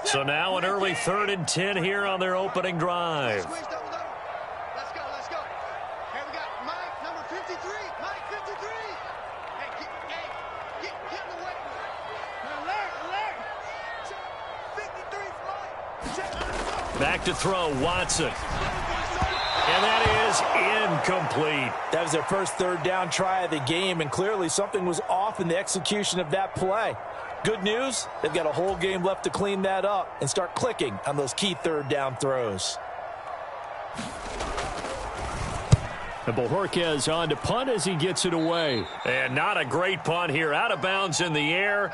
So now an early 3rd and 10 here on their opening drive. Let's go. Here we got Mike, number 53. Mike, 53. Hey, get in the way. Alert. 53's Mike. Back to throw, Watson. And that is incomplete. That was their first 3rd down try of the game, and clearly something was off in the execution of that play. Good news, they've got a whole game left to clean that up and start clicking on those key 3rd down throws. And Bojorquez on to punt as he gets it away. And not a great punt here. Out of bounds in the air.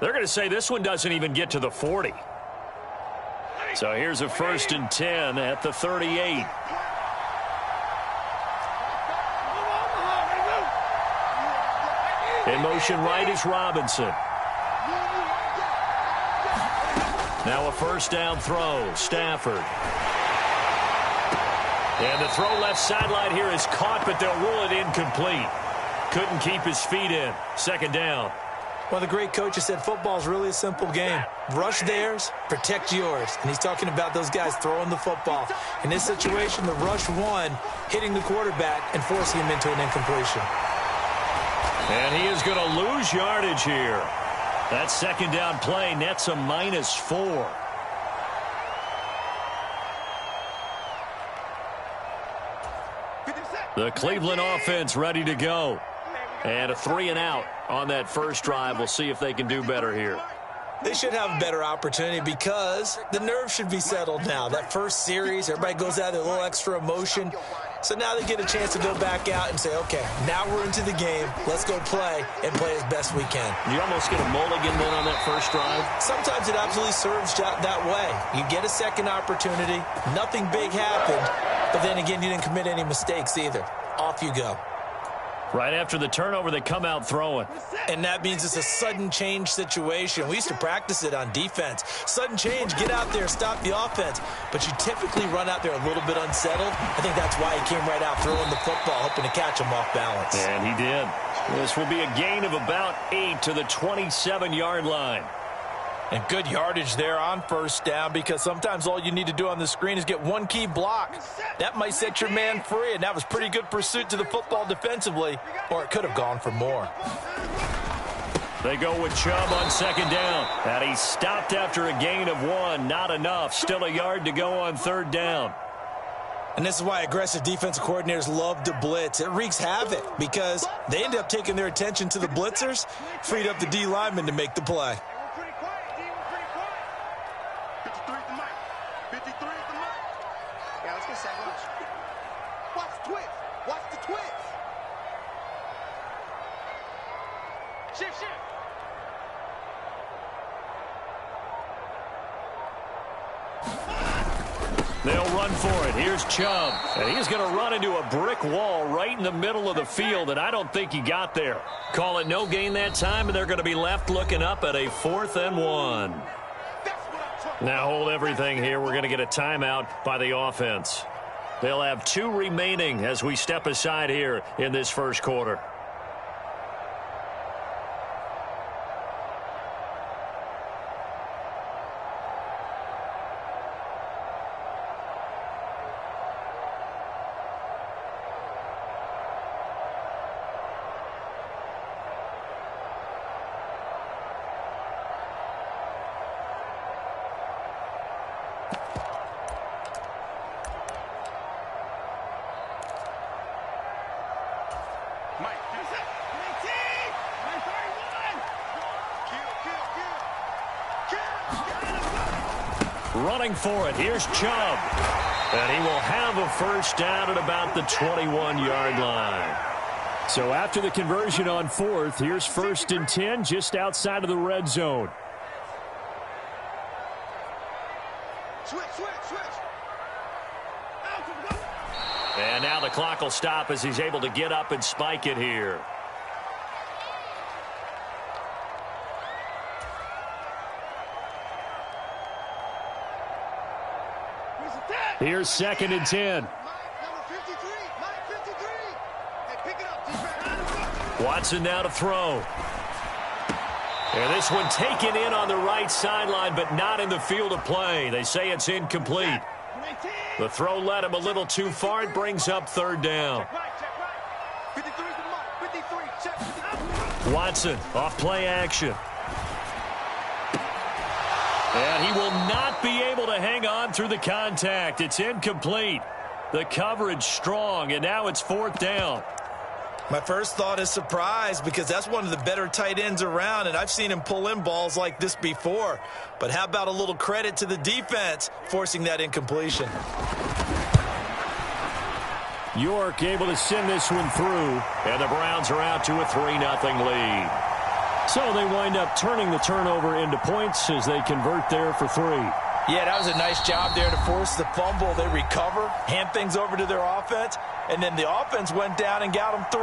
They're going to say this one doesn't even get to the 40. So here's a 1st and 10 at the 38. In motion right is Robinson. Now a 1st down throw, Stafford. And the throw left sideline here is caught, but they'll rule it incomplete. Couldn't keep his feet in. 2nd down. One of the great coaches said football's really a simple game. Rush theirs, protect yours. And he's talking about those guys throwing the football. In this situation, the rush one, hitting the quarterback and forcing him into an incompletion. And he is going to lose yardage here. That 2nd down play nets a -4. The Cleveland offense ready to go. And a 3 and out on that first drive. We'll see if they can do better here. They should have a better opportunity because the nerves should be settled now. That first series, everybody goes out with a little extra emotion. So now they get a chance to go back out and say, okay, now we're into the game. Let's go play and play as best we can. You almost get a mulligan then on that first drive? Sometimes it absolutely serves that way. You get a second opportunity. Nothing big happened. But then again, you didn't commit any mistakes either. Off you go. Right after the turnover, they come out throwing. And that means it's a sudden change situation. We used to practice it on defense. Sudden change, get out there, stop the offense. But you typically run out there a little bit unsettled. I think that's why he came right out throwing the football, hoping to catch him off balance. And he did. This will be a gain of about 8 to the 27-yard line. And good yardage there on 1st down because sometimes all you need to do on the screen is get one key block. That might set your man free, and that was pretty good pursuit to the football defensively, or it could have gone for more. They go with Chubb on 2nd down. And he stopped after a gain of 1. Not enough. Still a yard to go on 3rd down. And this is why aggressive defensive coordinators love to blitz. It wreaks havoc because they end up taking their attention to the blitzers, freed up the D lineman to make the play. They'll run for it. Here's Chubb. And he's going to run into a brick wall right in the middle of the field, and I don't think he got there. Call it no gain that time, and they're going to be left looking up at a 4th and 1. Now hold everything here. We're going to get a timeout by the offense. They'll have 2 remaining as we step aside here in this first quarter. Running for it. Here's Chubb. And he will have a 1st down at about the 21-yard line. So after the conversion on 4th, here's 1st and 10 just outside of the red zone. Switch. And now the clock will stop as he's able to get up and spike it here. Here's 2nd and 10. Watson now to throw. And this one taken in on the right sideline, but not in the field of play. They say it's incomplete. The throw led him a little too far. It brings up third down. Watson off play action. And he will not be able to hang on through the contact. It's incomplete. The coverage strong, and now it's fourth down. My first thought is surprise because that's one of the better tight ends around, and I've seen him pull in balls like this before. But how about a little credit to the defense forcing that incompletion? York able to send this one through, and the Browns are out to a 3-0 lead. So they wind up turning the turnover into points as they convert there for 3. Yeah, that was a nice job there to force the fumble. They recover, hand things over to their offense, and then the offense went down and got them 3.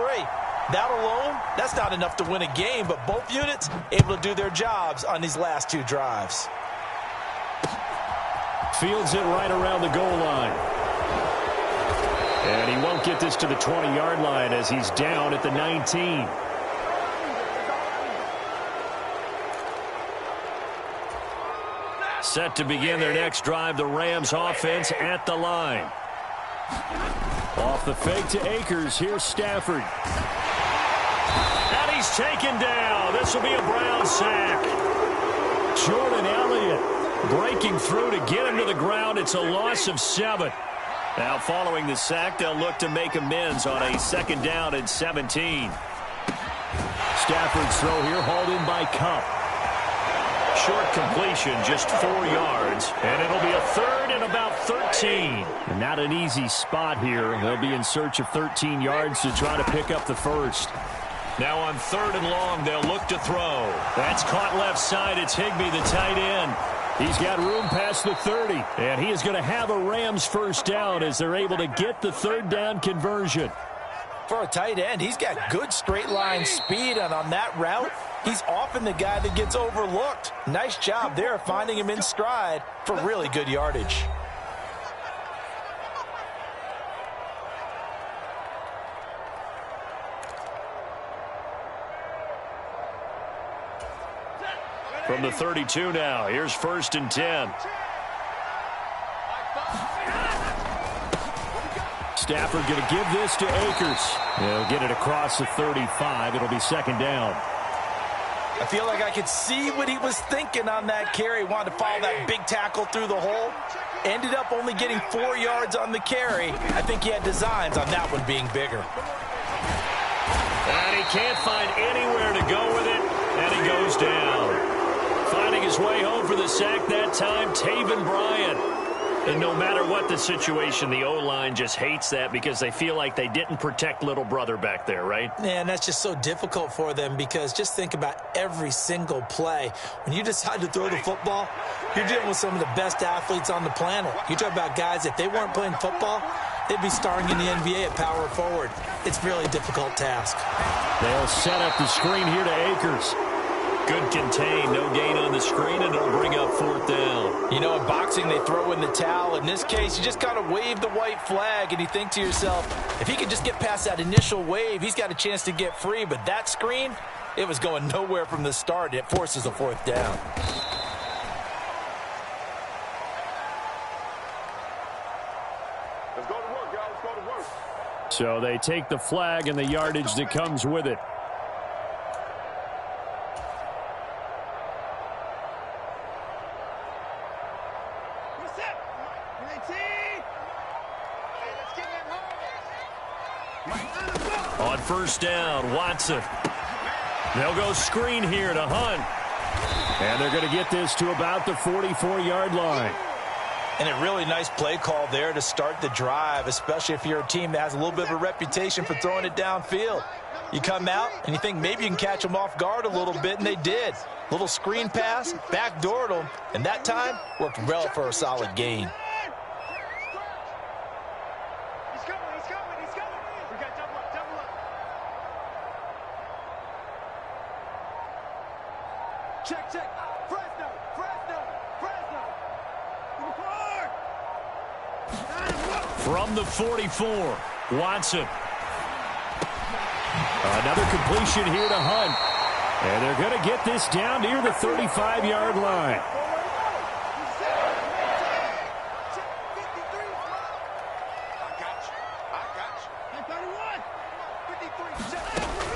That alone, that's not enough to win a game, but both units able to do their jobs on these last 2 drives. Fields it right around the goal line. And he won't get this to the 20-yard line as he's down at the 19. Set to begin their next drive, the Rams offense at the line. Off the fake to Akers, here's Stafford. And he's taken down. This will be a Brown sack. Jordan Elliott breaking through to get him to the ground. It's a loss of 7. Now following the sack, they'll look to make amends on a 2nd down and 17. Stafford's throw here hauled in by Kupp. Short completion, just 4 yards, and it'll be a 3rd and about 13. And not an easy spot here. They'll be in search of 13 yards to try to pick up the first. Now on 3rd and long, they'll look to throw. That's caught left side. It's Higbee, the tight end. He's got room past the 30, and he is going to have a Rams first down as they're able to get the 3rd down conversion. For a tight end, he's got good straight line speed, and on that route, he's often the guy that gets overlooked. Nice job there finding him in stride for really good yardage. From the 32 now, here's 1st and 10. Stafford going to give this to Akers. He'll get it across the 35. It'll be 2nd down. I feel like I could see what he was thinking on that carry. Wanted to follow that big tackle through the hole. Ended up only getting 4 yards on the carry. I think he had designs on that one being bigger. And he can't find anywhere to go with it, and he goes down. Finding his way home for the sack that time, Taven Bryan. And no matter what the situation, the O-line just hates that because they feel like they didn't protect little brother back there, right? Yeah, and that's just so difficult for them because just think about every single play. When you decide to throw the football, you're dealing with some of the best athletes on the planet. You talk about guys, if they weren't playing football, they'd be starring in the NBA at power forward. It's a really difficult task. They'll set up the screen here to Akers. Good contain, no gain on the screen, and it'll bring up 4th down. You know, in boxing, they throw in the towel. In this case, you just kind of wave the white flag, and you think to yourself, if he could just get past that initial wave, he's got a chance to get free. But that screen, it was going nowhere from the start. It forces a 4th down. Let's go to work, y'all. Let's go to work. So they take the flag and the yardage that comes with it. On 1st down, Watson. They'll go screen here to Hunt. And they're going to get this to about the 44-yard line. And a really nice play call there to start the drive, especially if you're a team that has a little bit of a reputation for throwing it downfield. You come out and you think maybe you can catch them off guard a little bit, and they did. Little screen pass, backdoored them, and that time worked well for a solid gain. Check, check. Fresno. From the 44, Watson. Another completion here to Hunt. And they're going to get this down near the 35-yard line.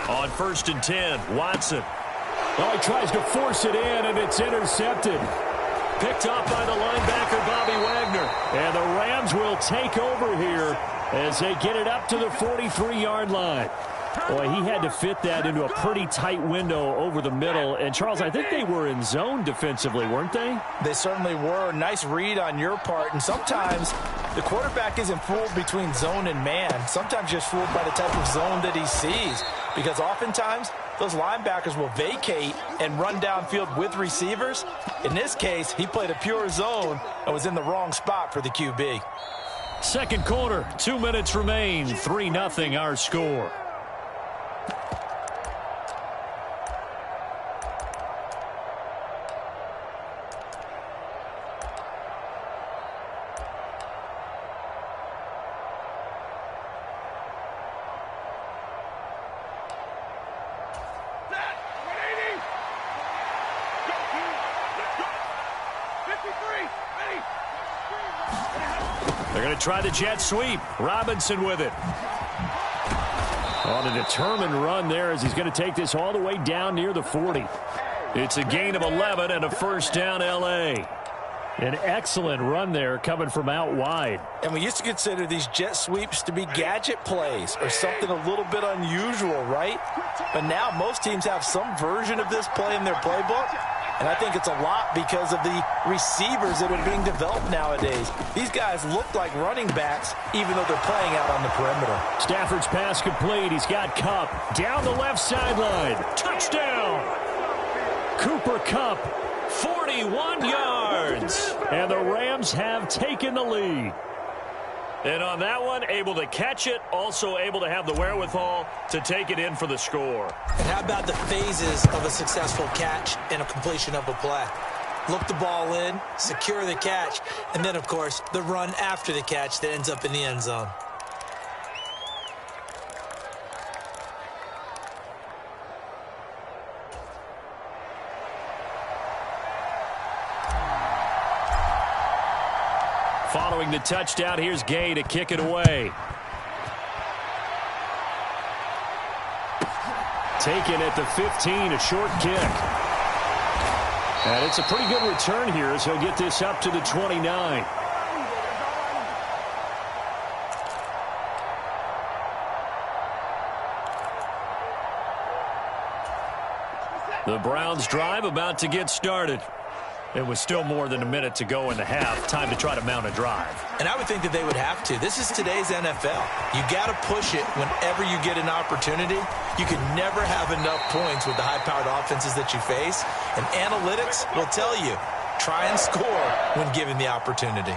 On 1st and 10, Watson. Oh, he tries to force it in, and it's intercepted. Picked off by the linebacker, Bobby Wagner. And the Rams will take over here as they get it up to the 43-yard line. Boy, he had to fit that into a pretty tight window over the middle. And, Charles, I think they were in zone defensively, weren't they? They certainly were. Nice read on your part. And sometimes the quarterback isn't fooled between zone and man. Sometimes just fooled by the type of zone that he sees. Because oftentimes, those linebackers will vacate and run downfield with receivers. In this case, he played a pure zone and was in the wrong spot for the QB. Second quarter, 2 minutes remain. 3-0 our score. They're going to try the jet sweep. Robinson with it. On a determined run there as he's going to take this all the way down near the 40. It's a gain of 11 and a first down, L.A. An excellent run there coming from out wide. And we used to consider these jet sweeps to be gadget plays or something a little bit unusual, right? But now most teams have some version of this play in their playbook. And I think it's a lot because of the receivers that are being developed nowadays. These guys look like running backs, even though they're playing out on the perimeter. Stafford's pass complete. He's got Kupp down the left sideline. Touchdown! Cooper Kupp, 41 yards. And the Rams have taken the lead. And on that one, able to catch it, also able to have the wherewithal to take it in for the score. And how about the phases of a successful catch and a completion of a play? Look the ball in, secure the catch, and then, of course, the run after the catch that ends up in the end zone. Following the touchdown, here's Gay to kick it away. Taken at the 15, a short kick. And it's a pretty good return here as he'll get this up to the 29. The Browns drive about to get started. It was still more than a minute to go in the half. Time to try to mount a drive. And I would think that they would have to. This is today's NFL. You got to push it whenever you get an opportunity. You can never have enough points with the high-powered offenses that you face. And analytics will tell you, try and score when given the opportunity.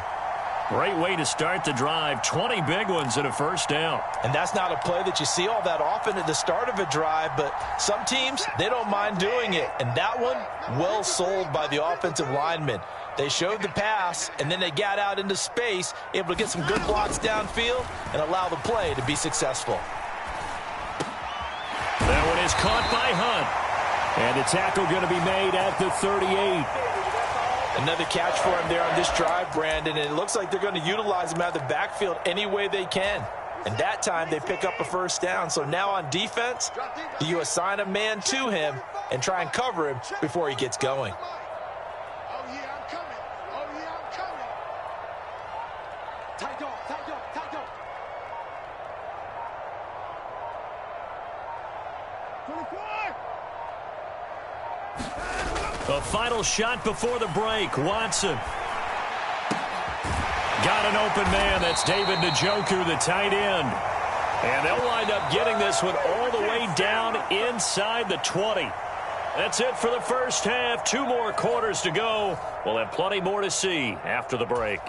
Great way to start the drive. 20 big ones and a first down. And that's not a play that you see all that often at the start of a drive, but some teams, they don't mind doing it. And that one, well sold by the offensive linemen. They showed the pass, and then they got out into space, able to get some good blocks downfield and allow the play to be successful. That one is caught by Hunt. And the tackle going to be made at the 38. Another catch for him there on this drive, Brandon, and it looks like they're going to utilize him out of the backfield any way they can. And that time they pick up a first down. So now on defense, you assign a man to him and try and cover him before he gets going. Oh, yeah, I'm coming. Oh, yeah, I'm coming. Tight dog, tight dog, tight dog. 24. A final shot before the break. Watson. Got an open man. That's David Njoku, the tight end. And they'll wind up getting this one all the way down inside the 20. That's it for the first half. 2 more quarters to go. We'll have plenty more to see after the break.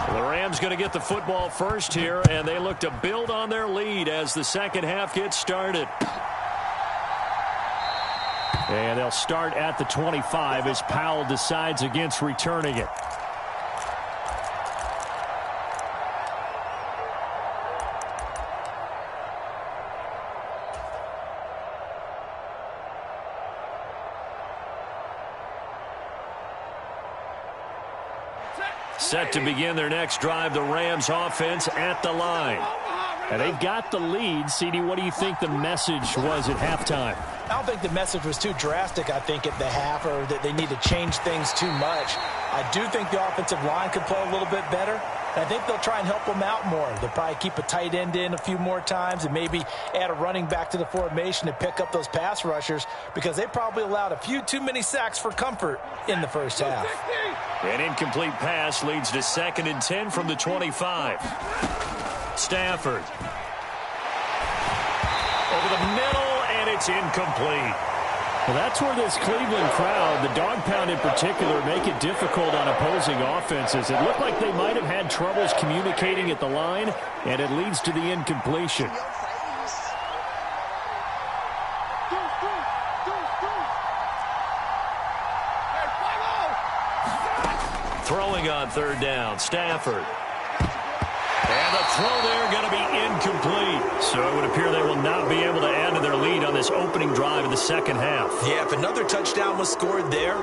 The Rams going to get the football first here, and they look to build on their lead as the second half gets started. And they'll start at the 25 as Powell decides against returning it. Set to begin their next drive, the Rams offense at the line. And they've got the lead. CD, what do you think the message was at halftime? I don't think the message was too drastic, I think, at the half, or that they need to change things too much. I do think the offensive line could play a little bit better. And I think they'll try and help them out more. They'll probably keep a tight end in a few more times and maybe add a running back to the formation to pick up those pass rushers, because they probably allowed a few too many sacks for comfort in the first half. An incomplete pass leads to 2nd and 10 from the 25. Stafford. Over the middle, and it's incomplete. Well, that's where this Cleveland crowd, the dog pound in particular, make it difficult on opposing offenses. It looked like they might have had troubles communicating at the line, and it leads to the incompletion. Throwing on 3rd down, Stafford. And the throw there going to be incomplete. So it would appear they will not be able to add to their lead on this opening drive of the second half. Yeah, if another touchdown was scored there,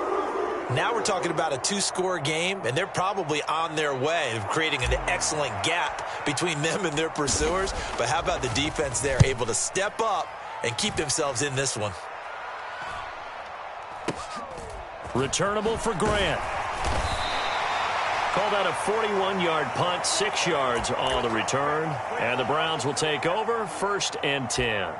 now we're talking about a 2-score game, and they're probably on their way of creating an excellent gap between them and their pursuers. But how about the defense there, able to step up and keep themselves in this one? Returnable for Grant. Called out a 41-yard punt, 6 yards on the return. And the Browns will take over, 1st and 10.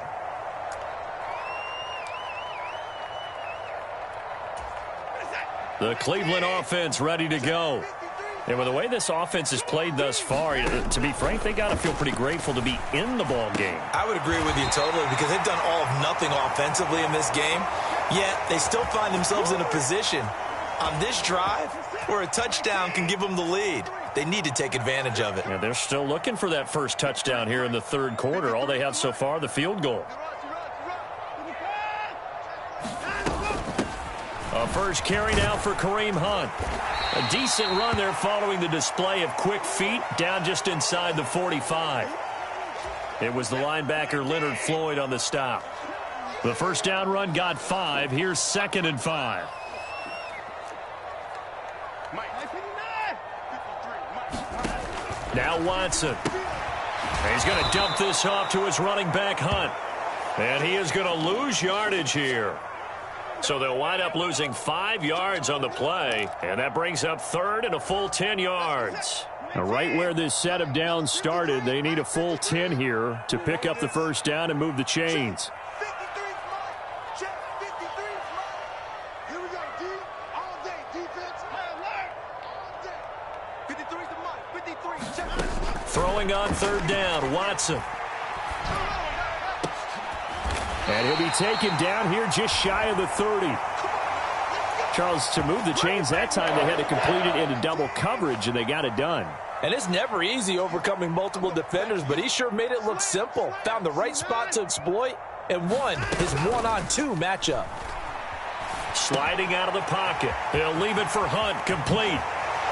The Cleveland offense ready to go. And with the way this offense has played thus far, to be frank, they got to feel pretty grateful to be in the ball game. I would agree with you totally, because they've done all of nothing offensively in this game, yet they still find themselves in a position on this drive where a touchdown can give them the lead. They need to take advantage of it. Yeah, they're still looking for that first touchdown here in the 3rd quarter. All they have so far, the field goal. A first carry now for Kareem Hunt. A decent run there following the display of quick feet down just inside the 45. It was the linebacker Leonard Floyd on the stop. The first down run got 5. Here's 2nd and 5. Now Watson. And he's going to dump this off to his running back, Hunt. And he is going to lose yardage here. So they'll wind up losing 5 yards on the play. And that brings up 3rd and a full 10 yards. Now, right where this set of downs started, they need a full 10 here to pick up the first down and move the chains. Throwing on 3rd down, Watson. And he'll be taken down here just shy of the 30. Charles, to move the chains that time, they had to complete it into double coverage, and they got it done. And it's never easy overcoming multiple defenders, but he sure made it look simple. Found the right spot to exploit and won his 1-on-2 matchup. Sliding out of the pocket. He'll leave it for Hunt, complete.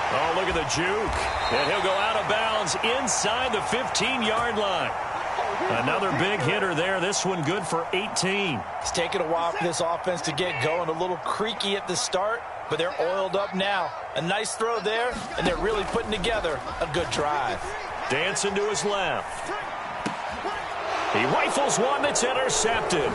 Oh, look at the juke. And he'll go out of bounds inside the 15-yard line. Another big hitter there. This one good for 18. It's taken a while for this offense to get going. A little creaky at the start, but they're oiled up now. A nice throw there, and they're really putting together a good drive. Dancing to his left. He rifles one that's intercepted.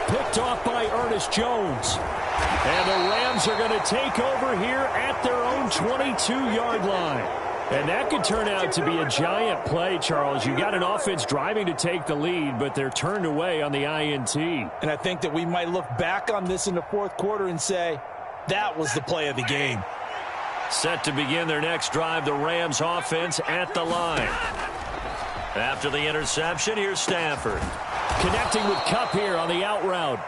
Picked off by Ernest Jones. And the Rams are going to take over here at their own 22-yard line. And that could turn out to be a giant play, Charles. You got an offense driving to take the lead, but they're turned away on the INT. And I think that we might look back on this in the 4th quarter and say, that was the play of the game. Set to begin their next drive, the Rams offense at the line. After the interception, here's Stafford. Connecting with Kupp here on the out route.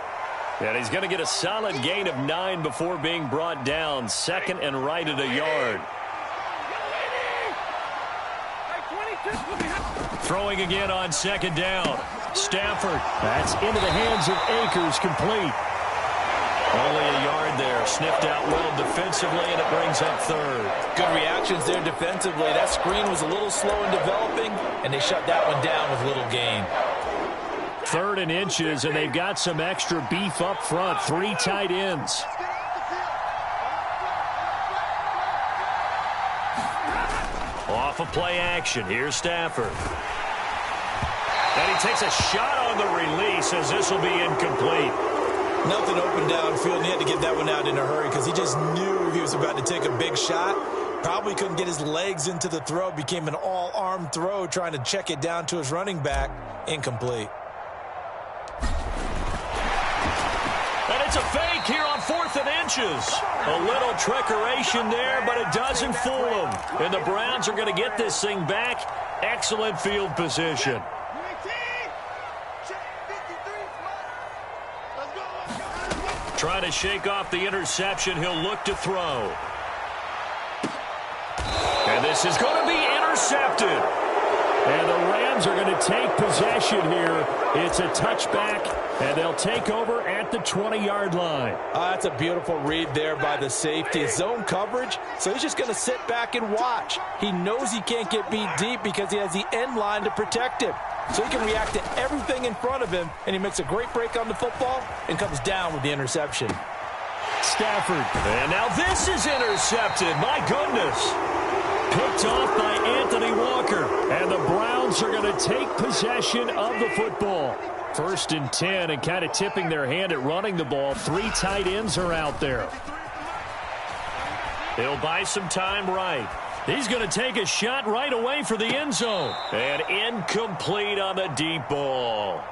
And he's going to get a solid gain of 9 before being brought down. 2nd and right at a yard. Throwing again on 2nd down. Stafford. That's into the hands of Akers, complete. Only a yard there. Sniffed out well defensively, and it brings up 3rd. Good reactions there defensively. That screen was a little slow in developing, and they shut that one down with little gain. 3rd and inches, and they've got some extra beef up front. 3 tight ends. Off of play action. Here's Stafford. And he takes a shot on the release as this will be incomplete. Nothing open downfield. He had to get that one out in a hurry because he just knew he was about to take a big shot. Probably couldn't get his legs into the throw. Became an all-arm throw trying to check it down to his running back. Incomplete. And it's a fake here on 4th and inches. A little trickeration there, but it doesn't fool them. And the Browns are going to get this thing back. Excellent field position. Trying to shake off the interception. He'll look to throw. And this is going to be intercepted. And the Rams are going to take possession here. It's a touchback, and they'll take over at the 20-yard line. That's a beautiful read there by the safety. It's zone coverage, so he's just going to sit back and watch. He knows he can't get beat deep because he has the end line to protect him. So he can react to everything in front of him, and he makes a great break on the football and comes down with the interception. Stafford. And now this is intercepted. My goodness. Picked off by Anthony Walker. And the Browns are going to take possession of the football. 1st and 10, and kind of tipping their hand at running the ball. 3 tight ends are out there. He'll buy some time right. He's going to take a shot right away for the end zone. And incomplete on the deep ball.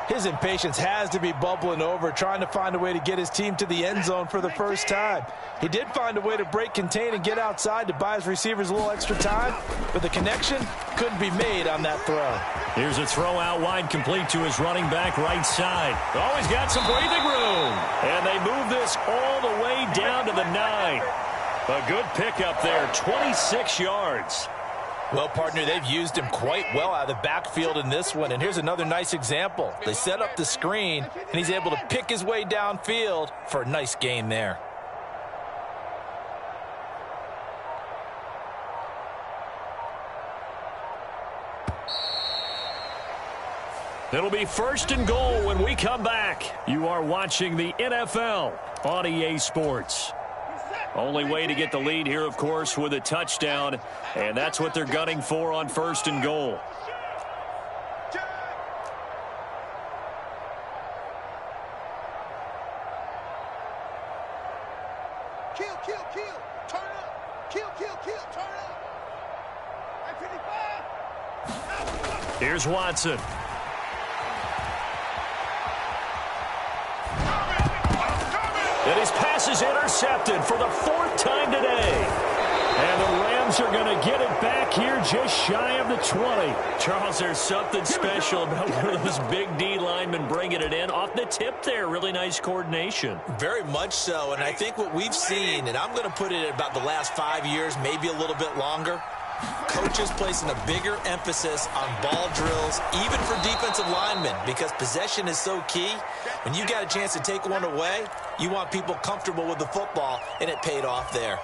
His impatience has to be bubbling over, trying to find a way to get his team to the end zone for the first time. He did find a way to break contain and get outside to buy his receivers a little extra time, but the connection couldn't be made on that throw. Here's a throw out wide, complete to his running back right side. Always got some breathing room. And they move this all the way down to the 9. A good pickup there, 26 yards. Well, partner, they've used him quite well out of the backfield in this one. And here's another nice example. They set up the screen, and he's able to pick his way downfield for a nice gain there. It'll be 1st and goal when we come back. You are watching the NFL on EA Sports. Only way to get the lead here, of course, with a touchdown, and that's what they're gunning for on 1st and goal. Kill, kill, kill, turn up. Kill, kill, kill, turn up. At 55. Here's Watson. And his pass is intercepted for the 4th time today. And the Rams are going to get it back here just shy of the 20. Charles, there's something special about one of those big D linemen bringing it in off the tip there. Really nice coordination. Very much so, and I think what we've seen, and I'm going to put it at about the last 5 years, maybe a little bit longer, coaches placing a bigger emphasis on ball drills, even for defensive linemen, because possession is so key. When you got a chance to take one away, you want people comfortable with the football, and it paid off there.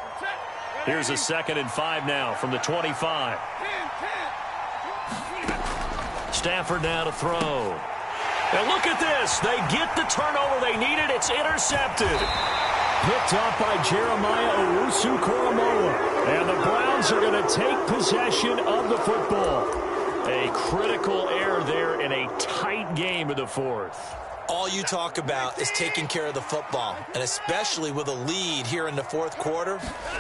Here's a 2nd and 5 now from the 25. Stafford now to throw. And look at this. They get the turnover they needed. It's intercepted. Picked off by Jeremiah Owusu-Koramoah. And the Browns are going to take possession of the football. A critical error there in a tight game of the 4th. All you talk about is taking care of the football, and especially with a lead here in the 4th quarter,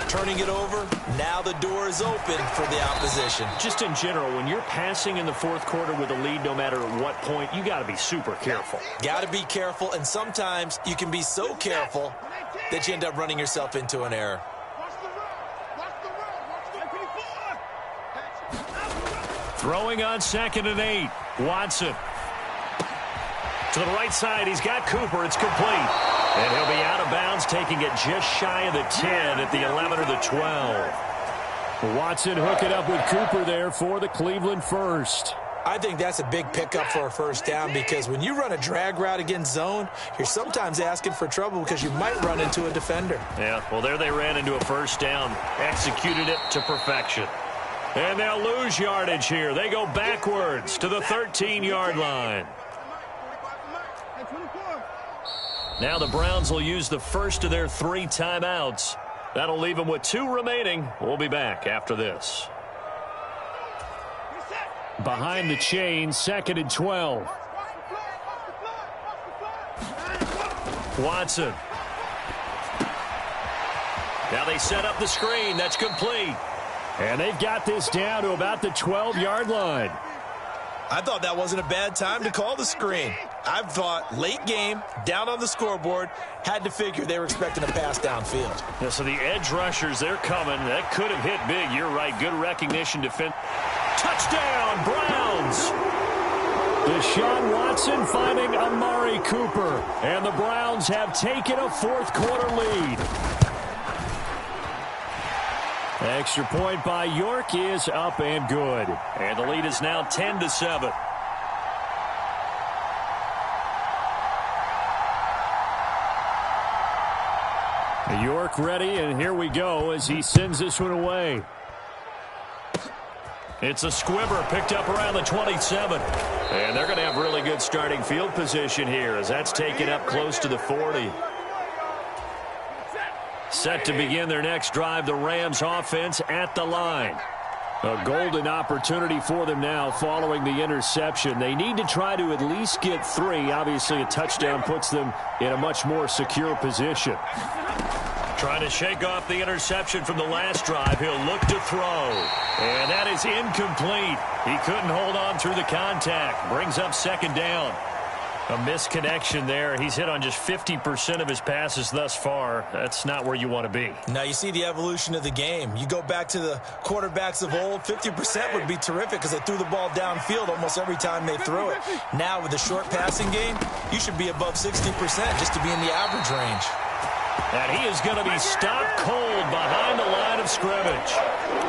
turning it over, now the door is open for the opposition. Just in general, when you're passing in the 4th quarter with a lead, no matter at what point, you got to be super careful. Got to be careful, and sometimes you can be so careful that you end up running yourself into an error. Throwing on 2nd and 8. Watson. To the right side, he's got Cooper. It's complete. And he'll be out of bounds, taking it just shy of the 10 at the 11 or the 12. Watson hooking up with Cooper there for the Cleveland first. I think that's a big pickup for a first down because when you run a drag route against zone, you're sometimes asking for trouble because you might run into a defender. Yeah, well, there they ran into a first down. Executed it to perfection. And they'll lose yardage here. They go backwards to the 13-yard line. Now the Browns will use the first of their 3 timeouts. That'll leave them with 2 remaining. We'll be back after this. Behind the chain, 2nd and 12. Watson. Now they set up the screen. That's complete. And they've got this down to about the 12-yard line. I thought that wasn't a bad time to call the screen. I thought late game, down on the scoreboard, had to figure they were expecting a pass downfield. Yeah, so the edge rushers, they're coming. That could have hit big. You're right. Good recognition. Touchdown, Browns. Deshaun Watson finding Amari Cooper. And the Browns have taken a fourth-quarter lead. Extra point by York is up and good. And the lead is now 10-7. York ready, and here we go as he sends this one away. It's a squibber picked up around the 27. And they're going to have really good starting field position here as that's taken up close to the 40. Set to begin their next drive, the Rams offense at the line. A golden opportunity for them now following the interception. They need to try to at least get 3. Obviously, a touchdown puts them in a much more secure position. Trying to shake off the interception from the last drive. He'll look to throw. And that is incomplete. He couldn't hold on through the contact. Brings up 2nd down. A misconnection there. He's hit on just 50% of his passes thus far. That's not where you want to be. Now you see the evolution of the game. You go back to the quarterbacks of old, 50% would be terrific because they threw the ball downfield almost every time they threw it. Now with the short passing game, you should be above 60% just to be in the average range. And he is going to be stopped cold behind the line of scrimmage.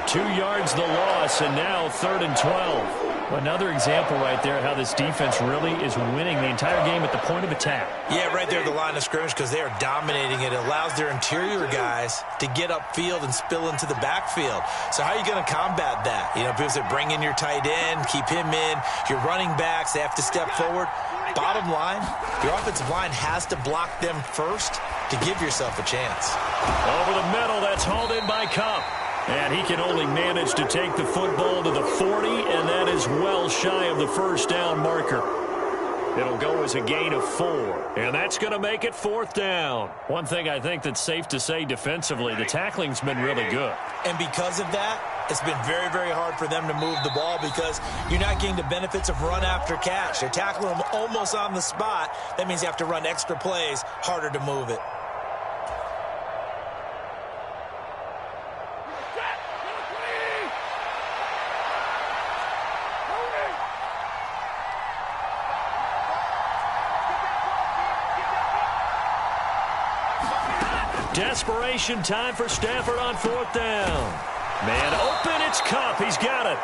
2 yards the loss, and now 3rd and 12. Another example right there how this defense really is winning the entire game at the point of attack. Yeah, right there at the line of scrimmage because they are dominating it. It allows their interior guys to get upfield and spill into the backfield. So how are you going to combat that? You know, people say bring in your tight end, keep him in. Your running backs, they have to step forward. Bottom line, your offensive line has to block them first to give yourself a chance. Over the middle, that's hauled in by Kupp. And he can only manage to take the football to the 40, and that is well shy of the first down marker. It'll go as a gain of 4, and that's going to make it 4th down. One thing I think that's safe to say defensively, the tackling's been really good. And because of that, it's been very, very hard for them to move the ball because you're not getting the benefits of run after catch. They're tackling them almost on the spot. That means you have to run extra plays, harder to move it. Desperation time for Stafford on 4th down. Man open, it's Kupp. He's got it.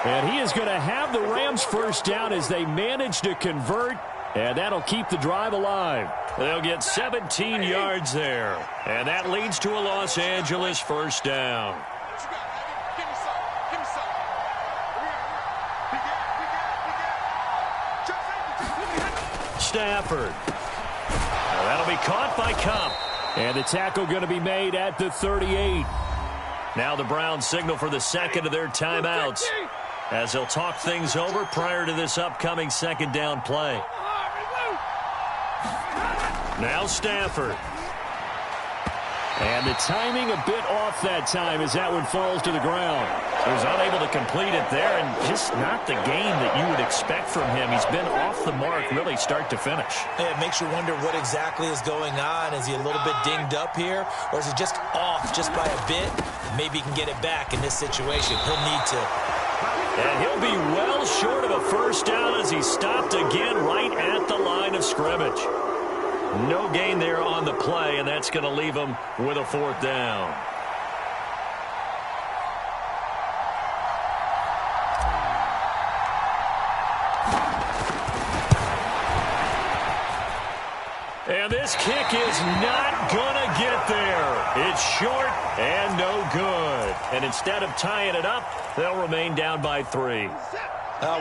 And he is going to have the Rams first down as they manage to convert, and that'll keep the drive alive. They'll get 17 yards there, and that leads to a Los Angeles first down. Stafford. Now that'll be caught by Kupp. And the tackle going to be made at the 38. Now the Browns signal for the second of their timeouts as they'll talk things over prior to this upcoming 2nd down play. Now Stafford. And the timing a bit off that time as that one falls to the ground. He was unable to complete it there, and just not the game that you would expect from him. He's been off the mark really start to finish. It makes you wonder what exactly is going on. Is he a little bit dinged up here, or is he just off just by a bit? Maybe he can get it back in this situation. He'll need to. And he'll be well short of a first down as he's stopped again right at the line of scrimmage. No gain there on the play, and that's going to leave him with a 4th down. And this kick is not going to get there. It's short and no good. And instead of tying it up, they'll remain down by 3.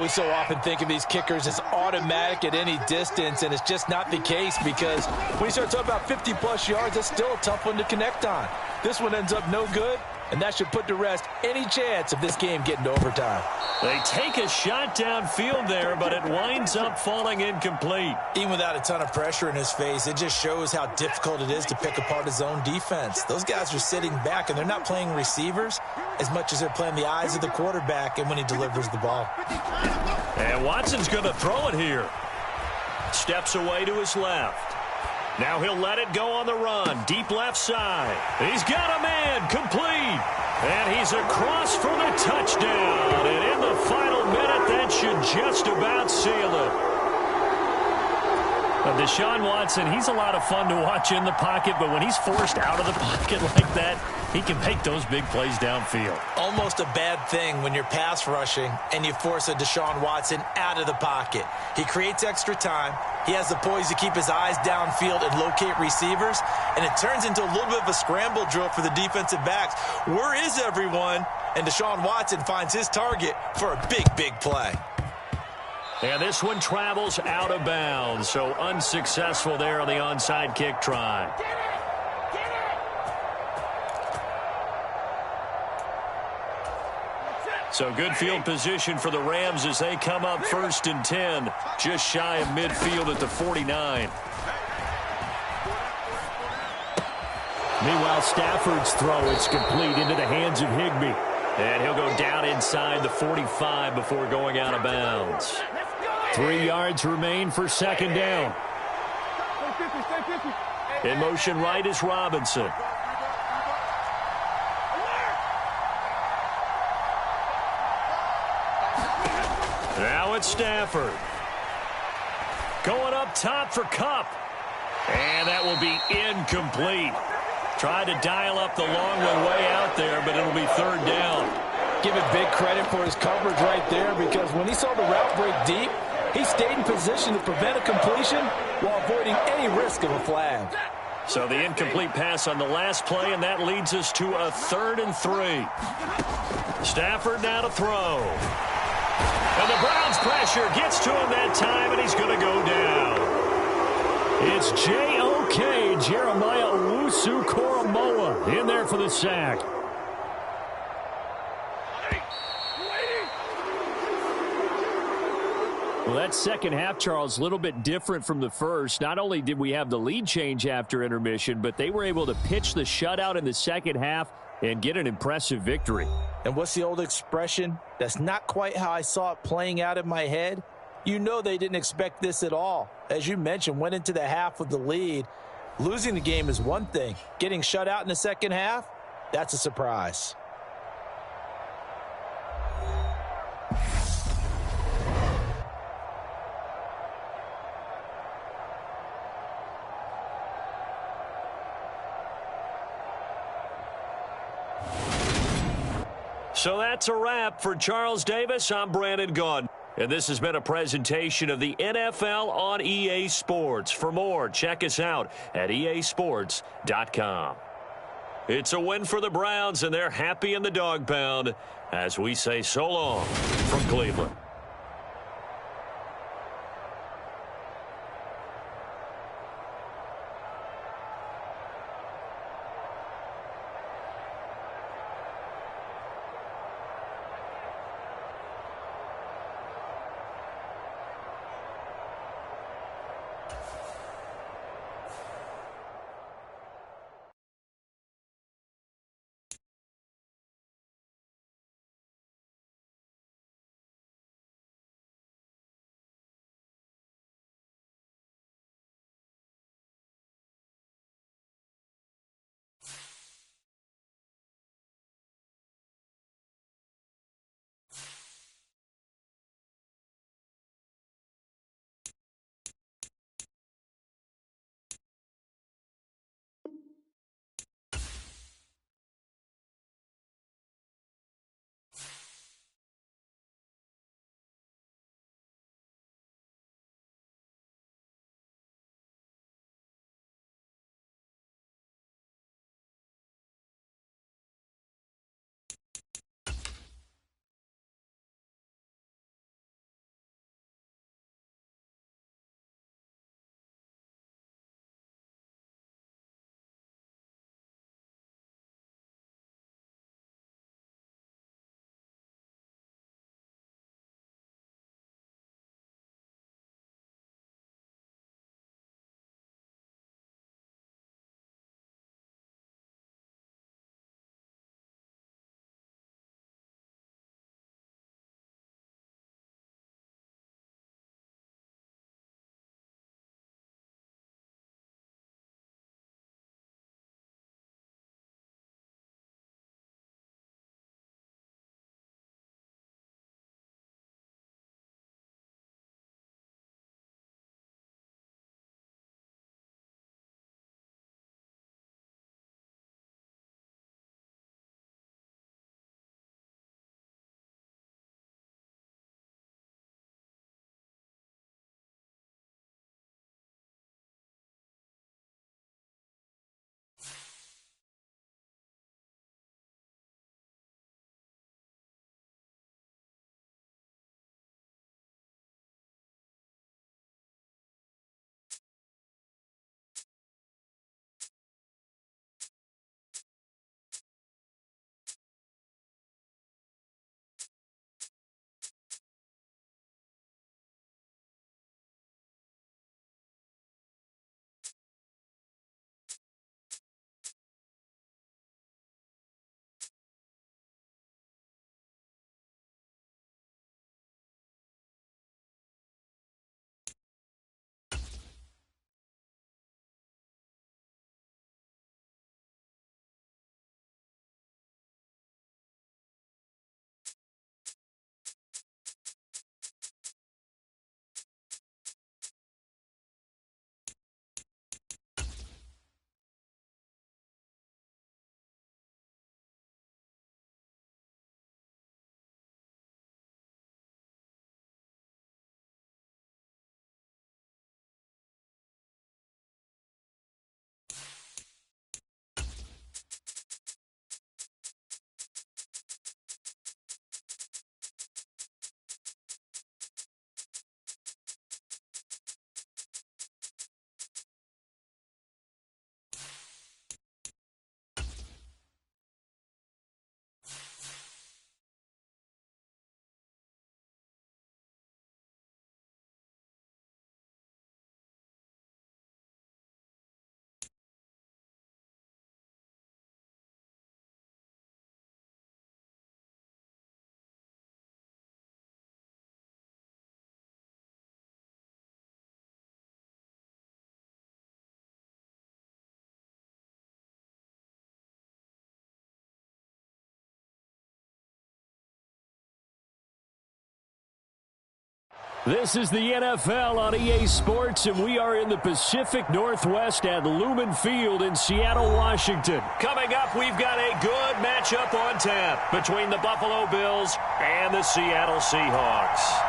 We so often think of these kickers as automatic at any distance, and it's just not the case because when you start talking about 50-plus yards, that's still a tough one to connect on. This one ends up no good, And that should put to rest any chance of this game getting to overtime. They take a shot downfield there, but it winds up falling incomplete. Even without a ton of pressure in his face, it just shows how difficult it is to pick apart his own defense. Those guys are sitting back, and they're not playing receivers as much as they're playing the eyes of the quarterback and when he delivers the ball. And Watson's going to throw it here. Steps away to his left. Now he'll let it go on the run. Deep left side. He's got a man. Complete. And he's across for the touchdown. And in the final minute, that should just about seal it. Deshaun Watson, he's a lot of fun to watch in the pocket, but when he's forced out of the pocket like that, he can make those big plays downfield. Almost a bad thing when you're pass rushing and you force a Deshaun Watson out of the pocket. He creates extra time. He has the poise to keep his eyes downfield and locate receivers, and it turns into a little bit of a scramble drill for the defensive backs. Where is everyone? And Deshaun Watson finds his target for a big, big play. And this one travels out of bounds, so unsuccessful there on the onside kick try. So good field position for the Rams as they come up 1st and 10, just shy of midfield at the 49. Meanwhile, Stafford's throw is complete into the hands of Higbee. And he'll go down inside the 45 before going out of bounds. 3 yards remain for 2nd down. In motion right is Robinson. Now it's Stafford. Going up top for Kupp. And that will be incomplete. Tried to dial up the long one way out there, but it'll be 3rd down. Give it big credit for his coverage right there, because when he saw the route break deep, he stayed in position to prevent a completion while avoiding any risk of a flag. So the incomplete pass on the last play, and that leads us to a 3rd and 3. Stafford now to throw. And the Browns pressure gets to him that time, and he's going to go down. It's J.O.K. Jeremiah Owusu-Koramoah in there for the sack. Well, that second half, Charles, a little bit different from the first. Not only did we have the lead change after intermission, but they were able to pitch the shutout in the second half and get an impressive victory. And what's the old expression? That's not quite how I saw it playing out in my head. You know they didn't expect this at all. As you mentioned, went into the half with the lead. Losing the game is one thing. Getting shut out in the second half, that's a surprise. So that's a wrap for Charles Davis. I'm Brandon Gaudin. And this has been a presentation of the NFL on EA Sports. For more, check us out at easports.com. It's a win for the Browns, and they're happy in the dog pound as we say so long from Cleveland. This is the NFL on EA Sports, and we are in the Pacific Northwest at Lumen Field in Seattle, Washington. Coming up, we've got a good matchup on tap between the Buffalo Bills and the Seattle Seahawks.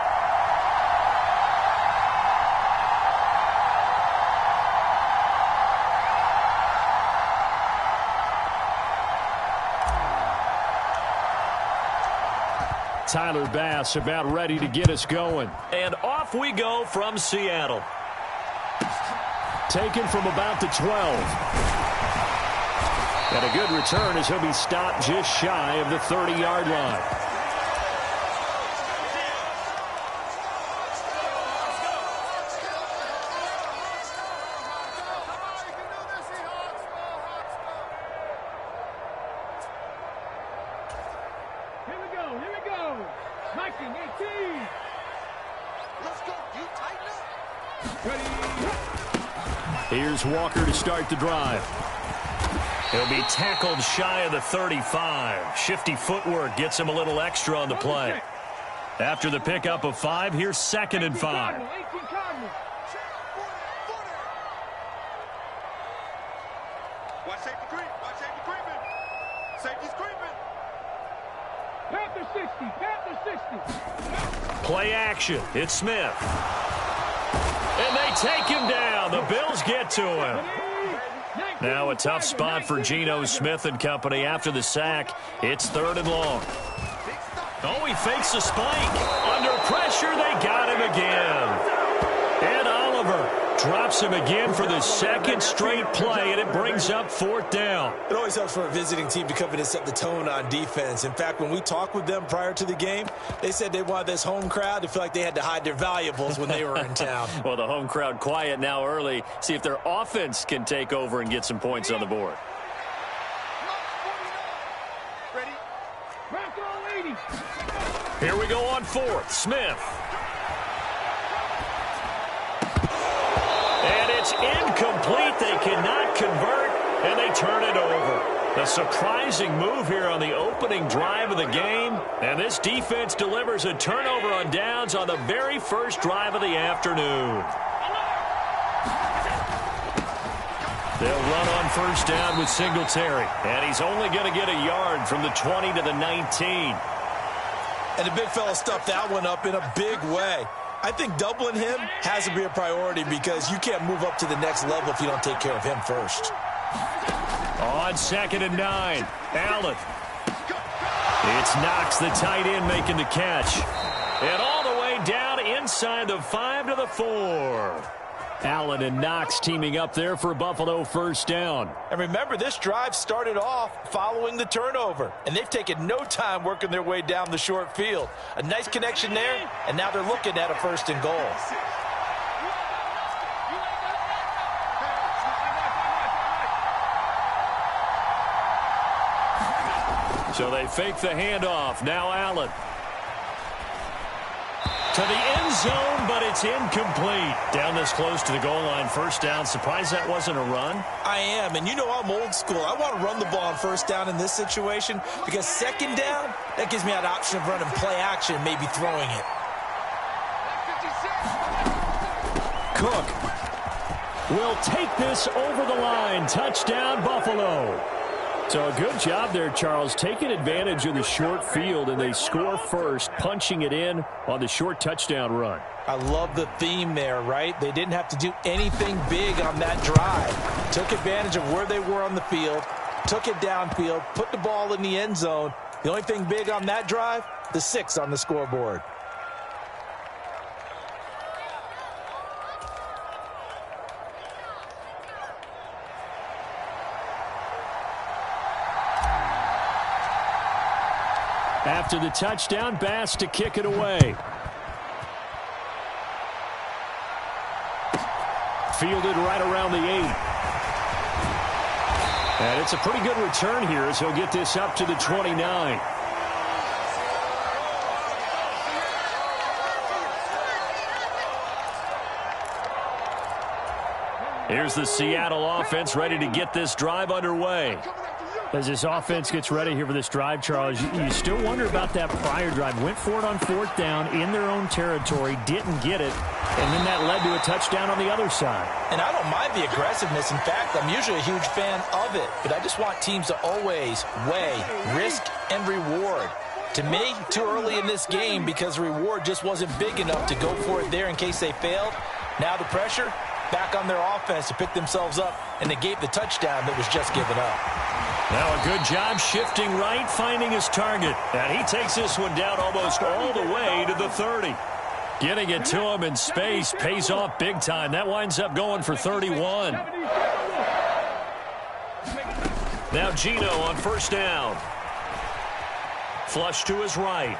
Tyler Bass about ready to get us going. And off we go from Seattle. Taken from about the 12. And a good return as he'll be stopped just shy of the 30-yard line. Here's Walker to start the drive. He'll be tackled shy of the 35. Shifty footwork gets him a little extra on the play. After the pickup of 5, here's 2nd and 5. Watch safety creep. Watch safety creeping. Safety's creeping. Panther 60. Panther 60. Play action. It's Smith. And they take him down. The Bills get to him. Now a tough spot for Geno Smith and company after the sack. It's 3rd and long. Oh, he fakes a spike. Under pressure, they got him again. And Oliver drops him again for the 2nd straight play, and it brings up 4th down. It always helps for a visiting team to come in and set the tone on defense. In fact, when we talked with them prior to the game, they said they wanted this home crowd to feel like they had to hide their valuables when they were in town. Well, the home crowd quiet now early. See if their offense can take over and get some points on the board. Ready? Here we go on 4th. Smith. And it's incomplete. They cannot convert, and they turn it over. A surprising move here on the opening drive of the game. And this defense delivers a turnover on downs on the very first drive of the afternoon. They'll run on 1st down with Singletary. And he's only going to get a yard from the 20 to the 19. And the big fella stuffed that one up in a big way. I think doubling him has to be a priority because you can't move up to the next level if you don't take care of him first. On 2nd and 9, Allen. It's Knox, the tight end, making the catch. And all the way down inside the 5 to the 4. Allen and Knox teaming up there for Buffalo 1st down. And remember, this drive started off following the turnover, and they've taken no time working their way down the short field. A nice connection there, and now they're looking at a 1st and goal. So they fake the handoff. Now Allen. To the end zone, but it's incomplete. Down this close to the goal line, 1st down. Surprised that wasn't a run? I am, and you know I'm old school. I want to run the ball on 1st down in this situation because 2nd down, that gives me that option of running play action and maybe throwing it. Cook will take this over the line. Touchdown, Buffalo. So a good job there, Charles, taking advantage of the short field, and they score first, punching it in on the short touchdown run. I love the theme there, right? They didn't have to do anything big on that drive. Took advantage of where they were on the field, took it downfield, put the ball in the end zone. The only thing big on that drive, the 6 on the scoreboard. After the touchdown, Bass to kick it away. Fielded right around the 8. And it's a pretty good return here as he'll get this up to the 29. Here's the Seattle offense ready to get this drive underway. As this offense gets ready here for this drive, Charles, you still wonder about that prior drive. Went for it on 4th down in their own territory, didn't get it, and then that led to a touchdown on the other side. And I don't mind the aggressiveness. In fact, I'm usually a huge fan of it, but I just want teams to always weigh risk and reward. To me, too early in this game because the reward just wasn't big enough to go for it there in case they failed. Now the pressure back on their offense to pick themselves up and negate the touchdown that was just given up. Now a good job shifting right, finding his target. And he takes this one down almost all the way to the 30. Getting it to him in space pays off big time. That winds up going for 31. Now Gino on 1st down. Flush to his right.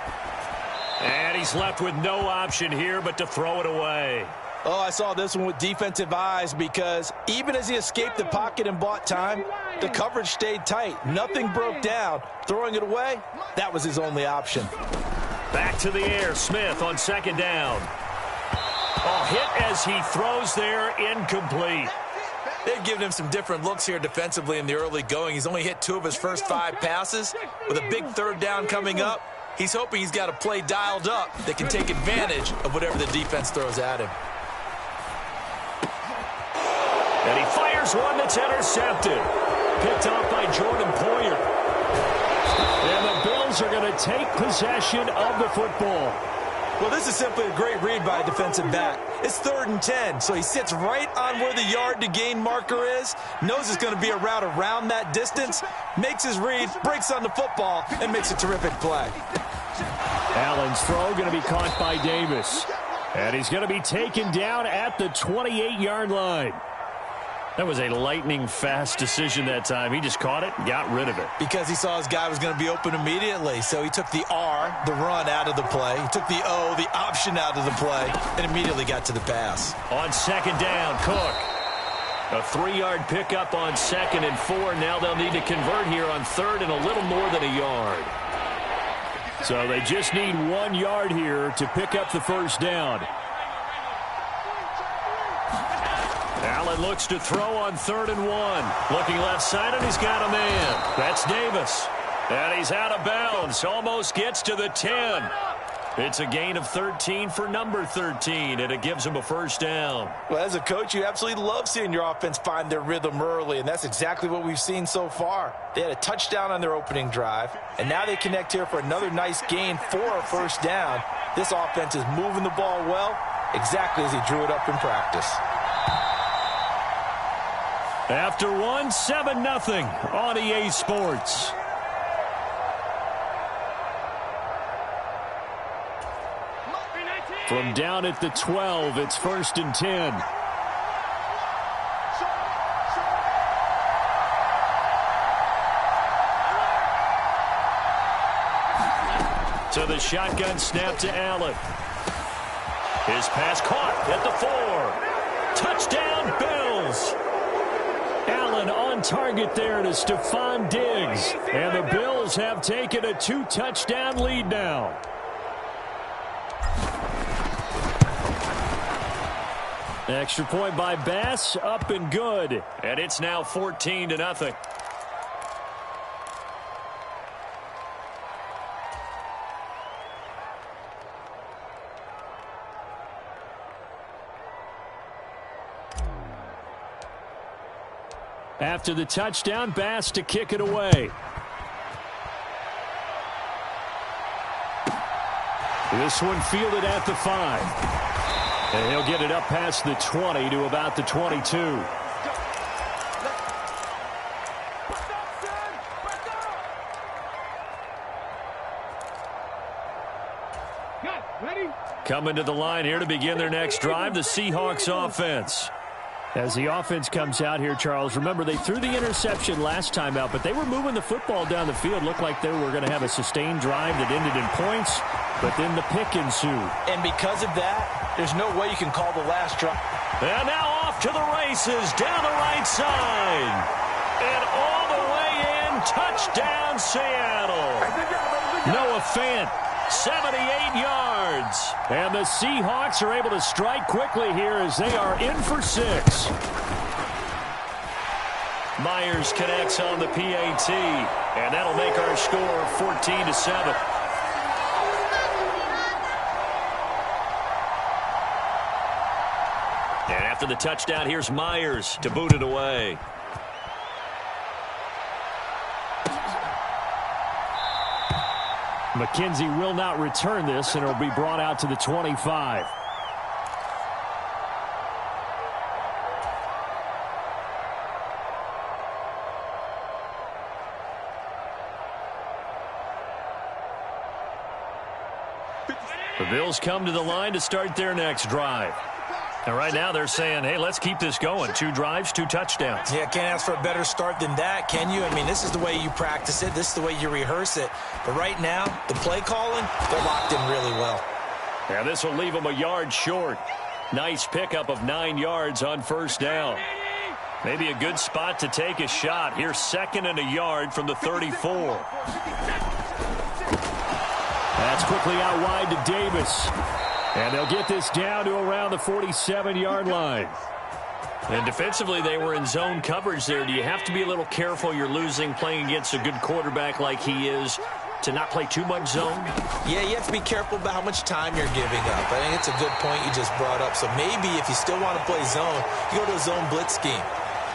And he's left with no option here but to throw it away. Oh, I saw this one with defensive eyes because even as he escaped the pocket and bought time, the coverage stayed tight. Nothing broke down. Throwing it away, that was his only option. Back to the air. Smith on 2nd down. A hit as he throws there, incomplete. They've given him some different looks here defensively in the early going. He's only hit 2 of his first 5 passes. With a big 3rd down coming up, he's hoping he's got a play dialed up that can take advantage of whatever the defense throws at him. And he fires one that's intercepted. Picked off by Jordan Poyer. And the Bills are going to take possession of the football. Well, this is simply a great read by a defensive back. It's 3rd and 10, so he sits right on where the yard to gain marker is, knows it's going to be a route around that distance, makes his read, breaks on the football, and makes a terrific play. Allen's throw going to be caught by Davis. And he's going to be taken down at the 28-yard line. That was a lightning-fast decision that time. He just caught it and got rid of it. Because he saw his guy was going to be open immediately. So he took the R, the run, out of the play. He took the O, the option, out of the play, and immediately got to the pass. On 2nd down, Cook. A 3-yard pickup on 2nd and 4. Now they'll need to convert here on 3rd and a little more than a yard. So they just need 1 yard here to pick up the 1st down. Allen looks to throw on 3rd and 1. Looking left side, and he's got a man. That's Davis. And he's out of bounds. Almost gets to the 10. It's a gain of 13 for number 13, and it gives him a 1st down. Well, as a coach, you absolutely love seeing your offense find their rhythm early, and that's exactly what we've seen so far. They had a touchdown on their opening drive, and now they connect here for another nice gain for a 1st down. This offense is moving the ball well, exactly as he drew it up in practice. After 1, 7-0 on EA Sports. From down at the 12, it's 1st and 10. So the shotgun snap to Allen. His pass caught at the 4. Touchdown, Bills. Allen on target there to Stephon Diggs. And the Bills have taken a 2-touchdown lead now. Extra point by Bass, up and good. And it's now 14-0. After the touchdown, Bass to kick it away. This one fielded at the 5. And he'll get it up past the 20 to about the 22. Coming to the line here to begin their next drive, the Seahawks offense. As the offense comes out here, Charles, remember they threw the interception last time out, but they were moving the football down the field. Looked like they were going to have a sustained drive that ended in points, but then the pick ensued. And because of that, there's no way you can call the last drive. And now off to the races, down the right side. And all the way in, touchdown Seattle. Noah Fant, 78 yards. And the Seahawks are able to strike quickly here as they are in for 6. Myers connects on the PAT, and that'll make our score 14-7. And after the touchdown, here's Myers to boot it away. McKenzie will not return this, and it'll be brought out to the 25. The Bills come to the line to start their next drive. And right now they're saying, hey, let's keep this going. 2 drives, 2 touchdowns. Yeah, can't ask for a better start than that, can you? I mean, this is the way you practice it. This is the way you rehearse it. But right now, the play calling, they're locked in really well. Yeah, this will leave them a yard short. Nice pickup of 9 yards on first down. Maybe a good spot to take a shot. Here's 2nd and a yard from the 34. That's quickly out wide to Davis. And they'll get this down to around the 47-yard line. And defensively, they were in zone coverage there. Do you have to be a little careful? You're losing playing against a good quarterback like he is to not play too much zone? Yeah, you have to be careful about how much time you're giving up. I think it's a good point you just brought up. So maybe if you still want to play zone, you go to a zone blitz scheme.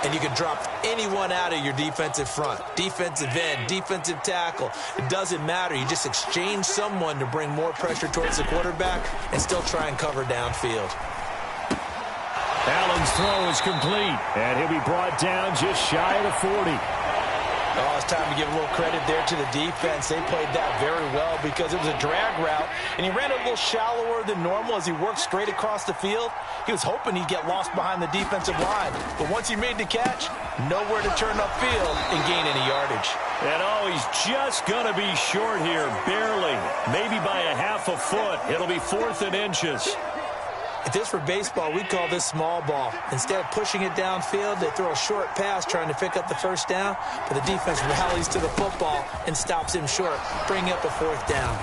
And you can drop anyone out of your defensive front. Defensive end, defensive tackle. It doesn't matter. You just exchange someone to bring more pressure towards the quarterback and still try and cover downfield. Allen's throw is complete. And he'll be brought down just shy of the 40. Oh, it's time to give a little credit there to the defense. They played that very well because it was a drag route, and he ran a little shallower than normal as he worked straight across the field. He was hoping he'd get lost behind the defensive line, but once he made the catch, nowhere to turn upfield and gain any yardage. And oh, he's just going to be short here, barely, maybe by a half a foot. It'll be 4th and inches. If this were baseball, we'd call this small ball. Instead of pushing it downfield, they throw a short pass trying to pick up the first down, but the defense rallies to the football and stops him short, bringing up a 4th down.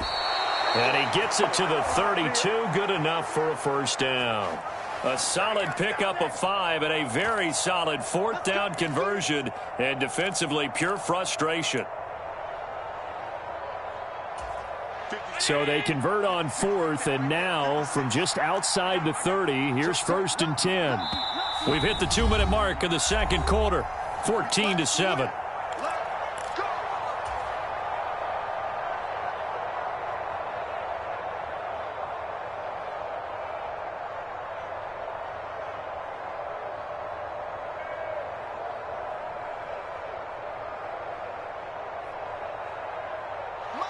And he gets it to the 32, good enough for a first down. A solid pickup of 5 and a very solid 4th down conversion, and defensively pure frustration. So they convert on 4th, and now from just outside the 30, here's 1st and 10. We've hit the 2-minute mark of the second quarter, 14-7.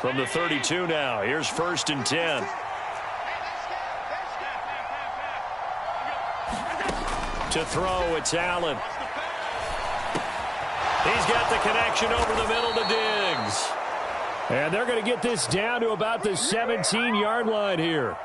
From the 32 now, here's 1st and 10. To throw, it's Allen. He's got the connection over the middle to Diggs. And they're going to get this down to about the 17-yard line here.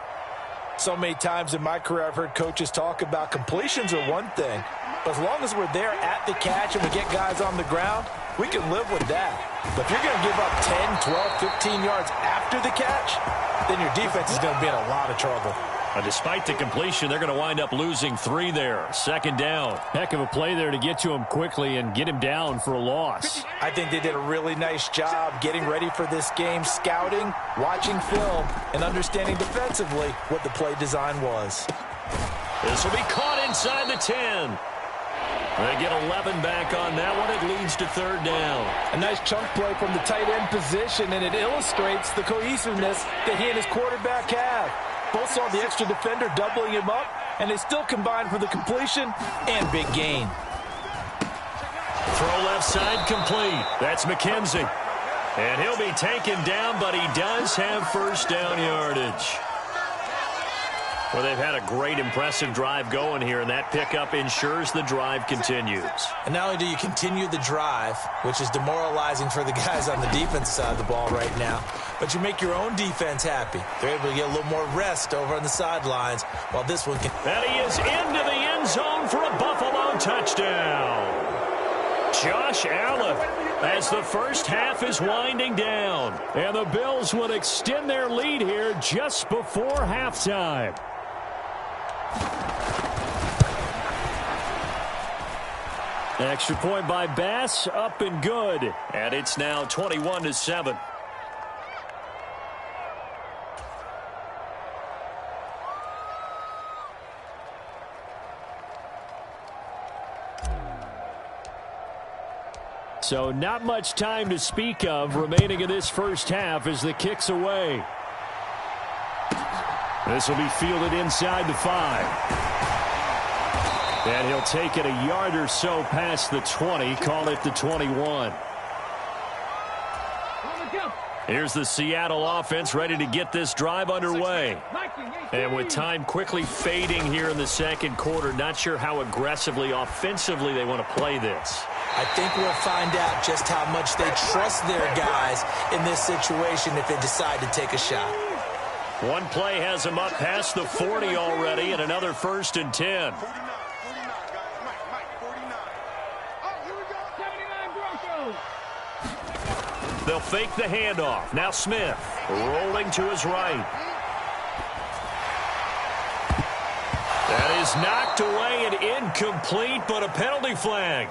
So many times in my career I've heard coaches talk about completions are one thing, but as long as we're there at the catch and we get guys on the ground, we can live with that. But if you're going to give up 10, 12, 15 yards after the catch, then your defense is going to be in a lot of trouble. Despite the completion, they're going to wind up losing 3 there. 2nd down. Heck of a play there to get to him quickly and get him down for a loss. I think they did a really nice job getting ready for this game, scouting, watching film, and understanding defensively what the play design was. This will be caught inside the 10. They get 11 back on that one. It leads to 3rd down. A nice chunk play from the tight end position, and it illustrates the cohesiveness that he and his quarterback have. Both saw the extra defender doubling him up, and they still combined for the completion and big gain. Throw left side complete. That's McKenzie. And he'll be taken down, but he does have first down yardage. Well, they've had a great, impressive drive going here, and that pickup ensures the drive continues. And not only do you continue the drive, which is demoralizing for the guys on the defense side of the ball right now, but you make your own defense happy. They're able to get a little more rest over on the sidelines while this one can... And he is into the end zone for a Buffalo touchdown. Josh Allen, as the first half is winding down. And the Bills will extend their lead here just before halftime. Extra point by Bass, up and good. And it's now 21-7. So not much time to speak of remaining in this first half as the kick's away. This will be fielded inside the 5. And he'll take it a yard or so past the 20, call it the 21. Here's the Seattle offense ready to get this drive underway. And with time quickly fading here in the second quarter, not sure how aggressively, offensively they want to play this. I think we'll find out just how much they trust their guys in this situation if they decide to take a shot. One play has them up past the 40 already, and another 1st and 10. They'll fake the handoff. Now Smith rolling to his right. That is knocked away and incomplete, but a penalty flag.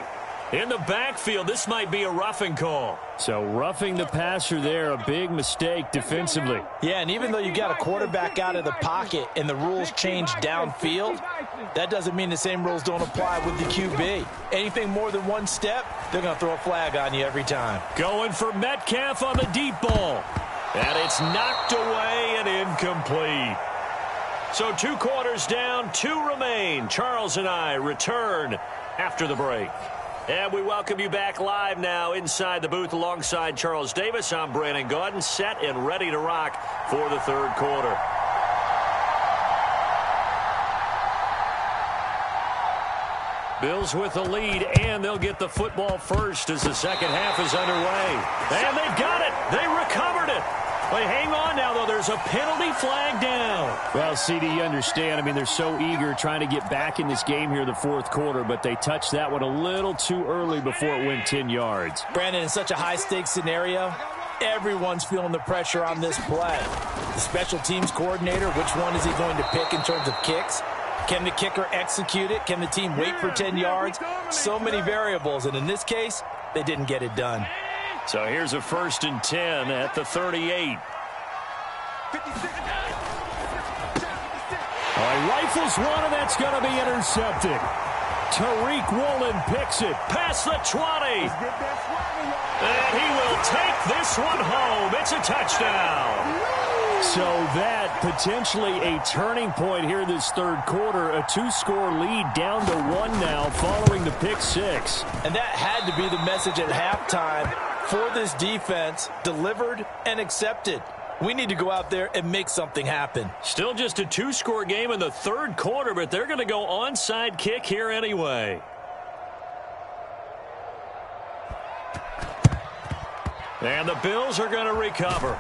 In the backfield, this might be a roughing call. So roughing the passer there, a big mistake defensively. Yeah, and even though you got a quarterback out of the pocket and the rules change downfield, that doesn't mean the same rules don't apply with the QB. Anything more than one step, they're going to throw a flag on you every time. Going for Metcalf on the deep ball. And it's knocked away and incomplete. So 2 quarters down, 2 remain. Charles and I return after the break. And we welcome you back live now inside the booth alongside Charles Davis. I'm Brandon Gaudin, set and ready to rock for the 3rd quarter. Bills with the lead, and they'll get the football first as the second half is underway. And they've got it. They recovered it. But hang on now, though. There's a penalty flag down. Well, CD, you understand. I mean, they're so eager trying to get back in this game here in the 4th quarter, but they touched that one a little too early before it went 10 yards. Brandon, in such a high-stakes scenario, everyone's feeling the pressure on this play. The special teams coordinator, which one is he going to pick in terms of kicks? Can the kicker execute it? Can the team wait for 10 yards? So many variables, and in this case, they didn't get it done. So here's a 1st and 10 at the 38. He rifles one, and that's going to be intercepted. Tariq Woolen picks it past the 20. And he will take this one home. It's a touchdown. So that potentially a turning point here this 3rd quarter. A 2-score lead down to 1 now following the pick 6. And that had to be the message at halftime for this defense, delivered and accepted. We need to go out there and make something happen. Still just a 2-score game in the 3rd quarter, but they're going to go onside kick here anyway. And the Bills are going to recover.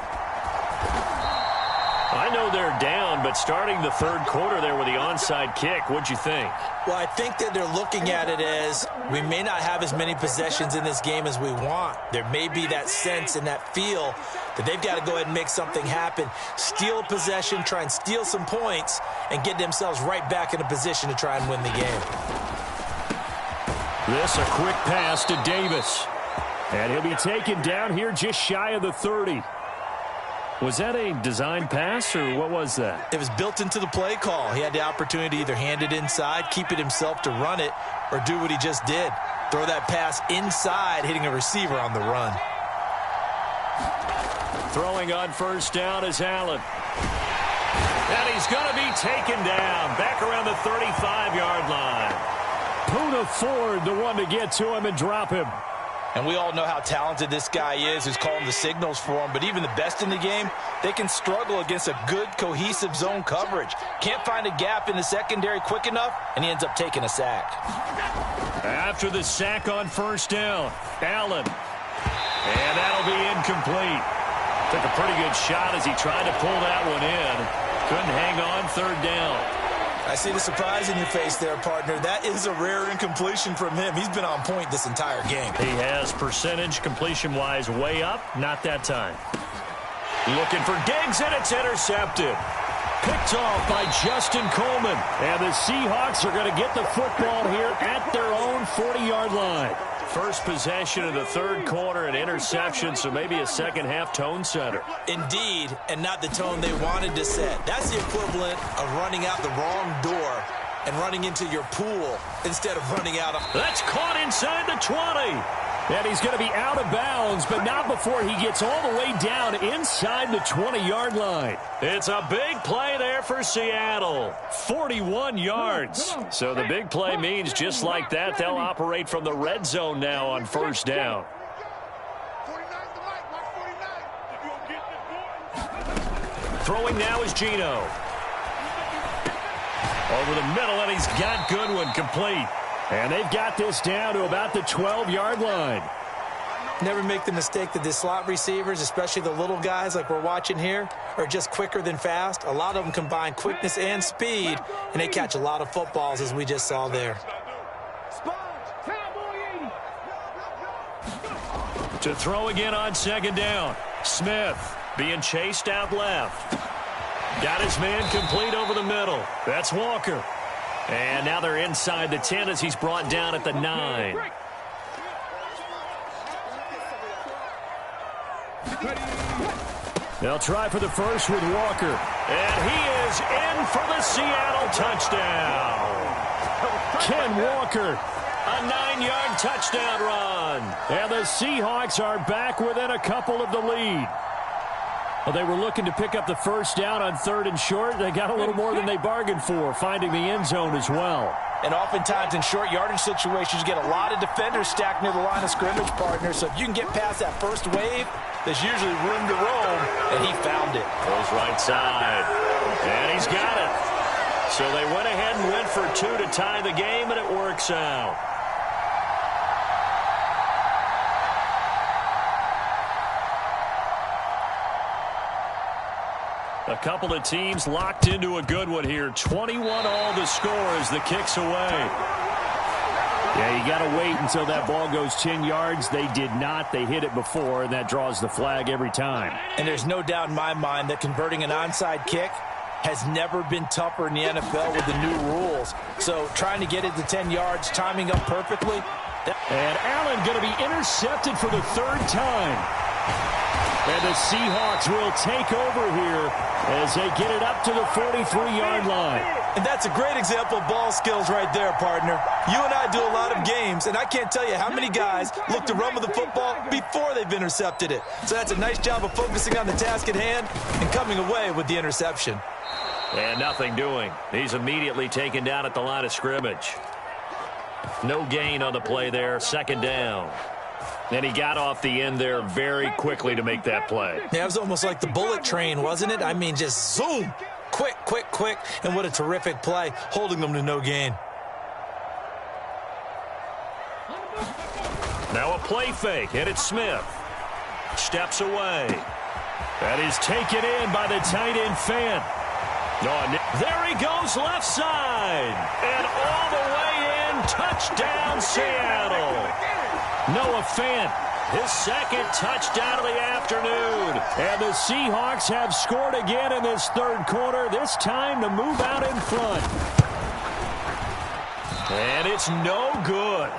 I know they're down, but starting the 3rd quarter there with the onside kick, what'd you think? Well, I think that they're looking at it as we may not have as many possessions in this game as we want. There may be that sense and that feel that they've got to go ahead and make something happen, steal a possession, try and steal some points, and get themselves right back in a position to try and win the game. This a quick pass to Davis. And he'll be taken down here just shy of the 30. Was that a design pass, or what was that? It was built into the play call. He had the opportunity to either hand it inside, keep it himself to run it, or do what he just did. Throw that pass inside, hitting a receiver on the run. Throwing on 1st down is Allen. And he's going to be taken down back around the 35-yard line. Poona Ford, the one to get to him and drop him. And we all know how talented this guy is, who's calling the signals for him. But even the best in the game, they can struggle against a good, cohesive zone coverage. Can't find a gap in the secondary quick enough, and he ends up taking a sack. After the sack on 1st down, Allen. And that'll be incomplete. Took a pretty good shot as he tried to pull that one in. Couldn't hang on 3rd down. I see the surprise in your face there, partner. That is a rare incompletion from him. He's been on point this entire game. He has percentage completion-wise way up. Not that time. Looking for Diggs, and it's intercepted. Picked off by Justin Coleman. And the Seahawks are going to get the football here at their own 40-yard line. First possession of the third quarter, an interception, so maybe a second-half tone setter. Indeed, and not the tone they wanted to set. That's the equivalent of running out the wrong door and running into your pool instead of running out of... That's caught inside the 20. And he's going to be out of bounds, but not before he gets all the way down inside the 20-yard line. It's a big play there for Seattle. 41 yards. So the big play means just like that, they'll operate from the red zone now on first down. Throwing now is Geno. Over the middle, and he's got Goodwin complete. And they've got this down to about the 12-yard line. Never make the mistake that the slot receivers, especially the little guys like we're watching here, are just quicker than fast. A lot of them combine quickness and speed, and they catch a lot of footballs, as we just saw there. To throw again on second down. Smith being chased out left. Got his man complete over the middle. That's Walker. And now they're inside the 10 as he's brought down at the 9. They'll try for the first with Walker. And he is in for the Seattle touchdown. Ken Walker, a 9-yard touchdown run. And the Seahawks are back within a couple of the lead. Well, they were looking to pick up the first down on 3rd and short. They got a little more than they bargained for, finding the end zone as well. And oftentimes in short yardage situations, you get a lot of defenders stacked near the line of scrimmage, partner. So if you can get past that first wave, there's usually room to roam, and he found it. Goes right side, and he's got it. So they went ahead and went for 2 to tie the game, and it works out. A couple of teams locked into a good one here. 21 all the score as the kick's away. Yeah, you got to wait until that ball goes 10 yards. They did not. They hit it before, and that draws the flag every time. And there's no doubt in my mind that converting an onside kick has never been tougher in the NFL with the new rules. So trying to get it to 10 yards, timing up perfectly. And Allen going to be intercepted for the 3rd time. And the Seahawks will take over here as they get it up to the 43-yard line. And that's a great example of ball skills right there, partner. You and I do a lot of games, and I can't tell you how many guys look to run with the football before they've intercepted it. So that's a nice job of focusing on the task at hand and coming away with the interception. And nothing doing. He's immediately taken down at the line of scrimmage. No gain on the play there, 2nd down. And he got off the end there very quickly to make that play. Yeah, it was almost like the bullet train, wasn't it? I mean, just zoom. Quick, quick, quick. And what a terrific play, holding them to no gain. Now a play fake, and it's Smith. Steps away. That is taken in by the tight end Fant. There he goes left side. And all the way in, touchdown Seattle. Noah Fant, his 2nd touchdown of the afternoon. And the Seahawks have scored again in this 3rd quarter, this time to move out in front. And it's no good.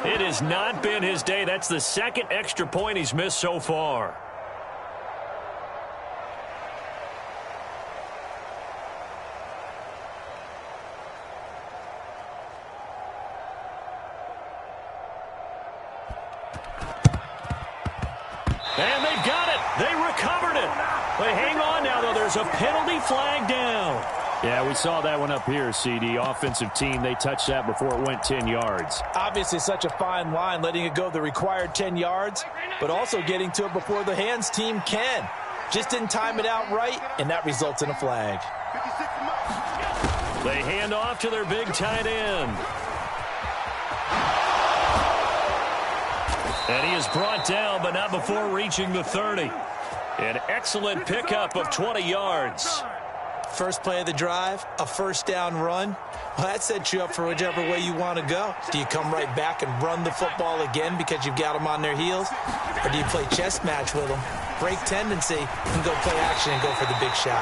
It has not been his day. That's the 2nd extra point he's missed so far. And they've got it. They recovered it. They hang on now, though. There's a penalty flag down. Yeah, we saw that one up here, CD. Offensive team, they touched that before it went 10 yards. Obviously such a fine line, letting it go the required 10 yards, but also getting to it before the hands team can. Just didn't time it out right, and that results in a flag. They hand off to their big tight end. And he is brought down, but not before reaching the 30. An excellent pickup of 20 yards. First play of the drive, a 1st down run. Well, that sets you up for whichever way you want to go. Do you come right back and run the football again because you've got them on their heels? Or do you play chess match with them, break tendency, and go play action and go for the big shot?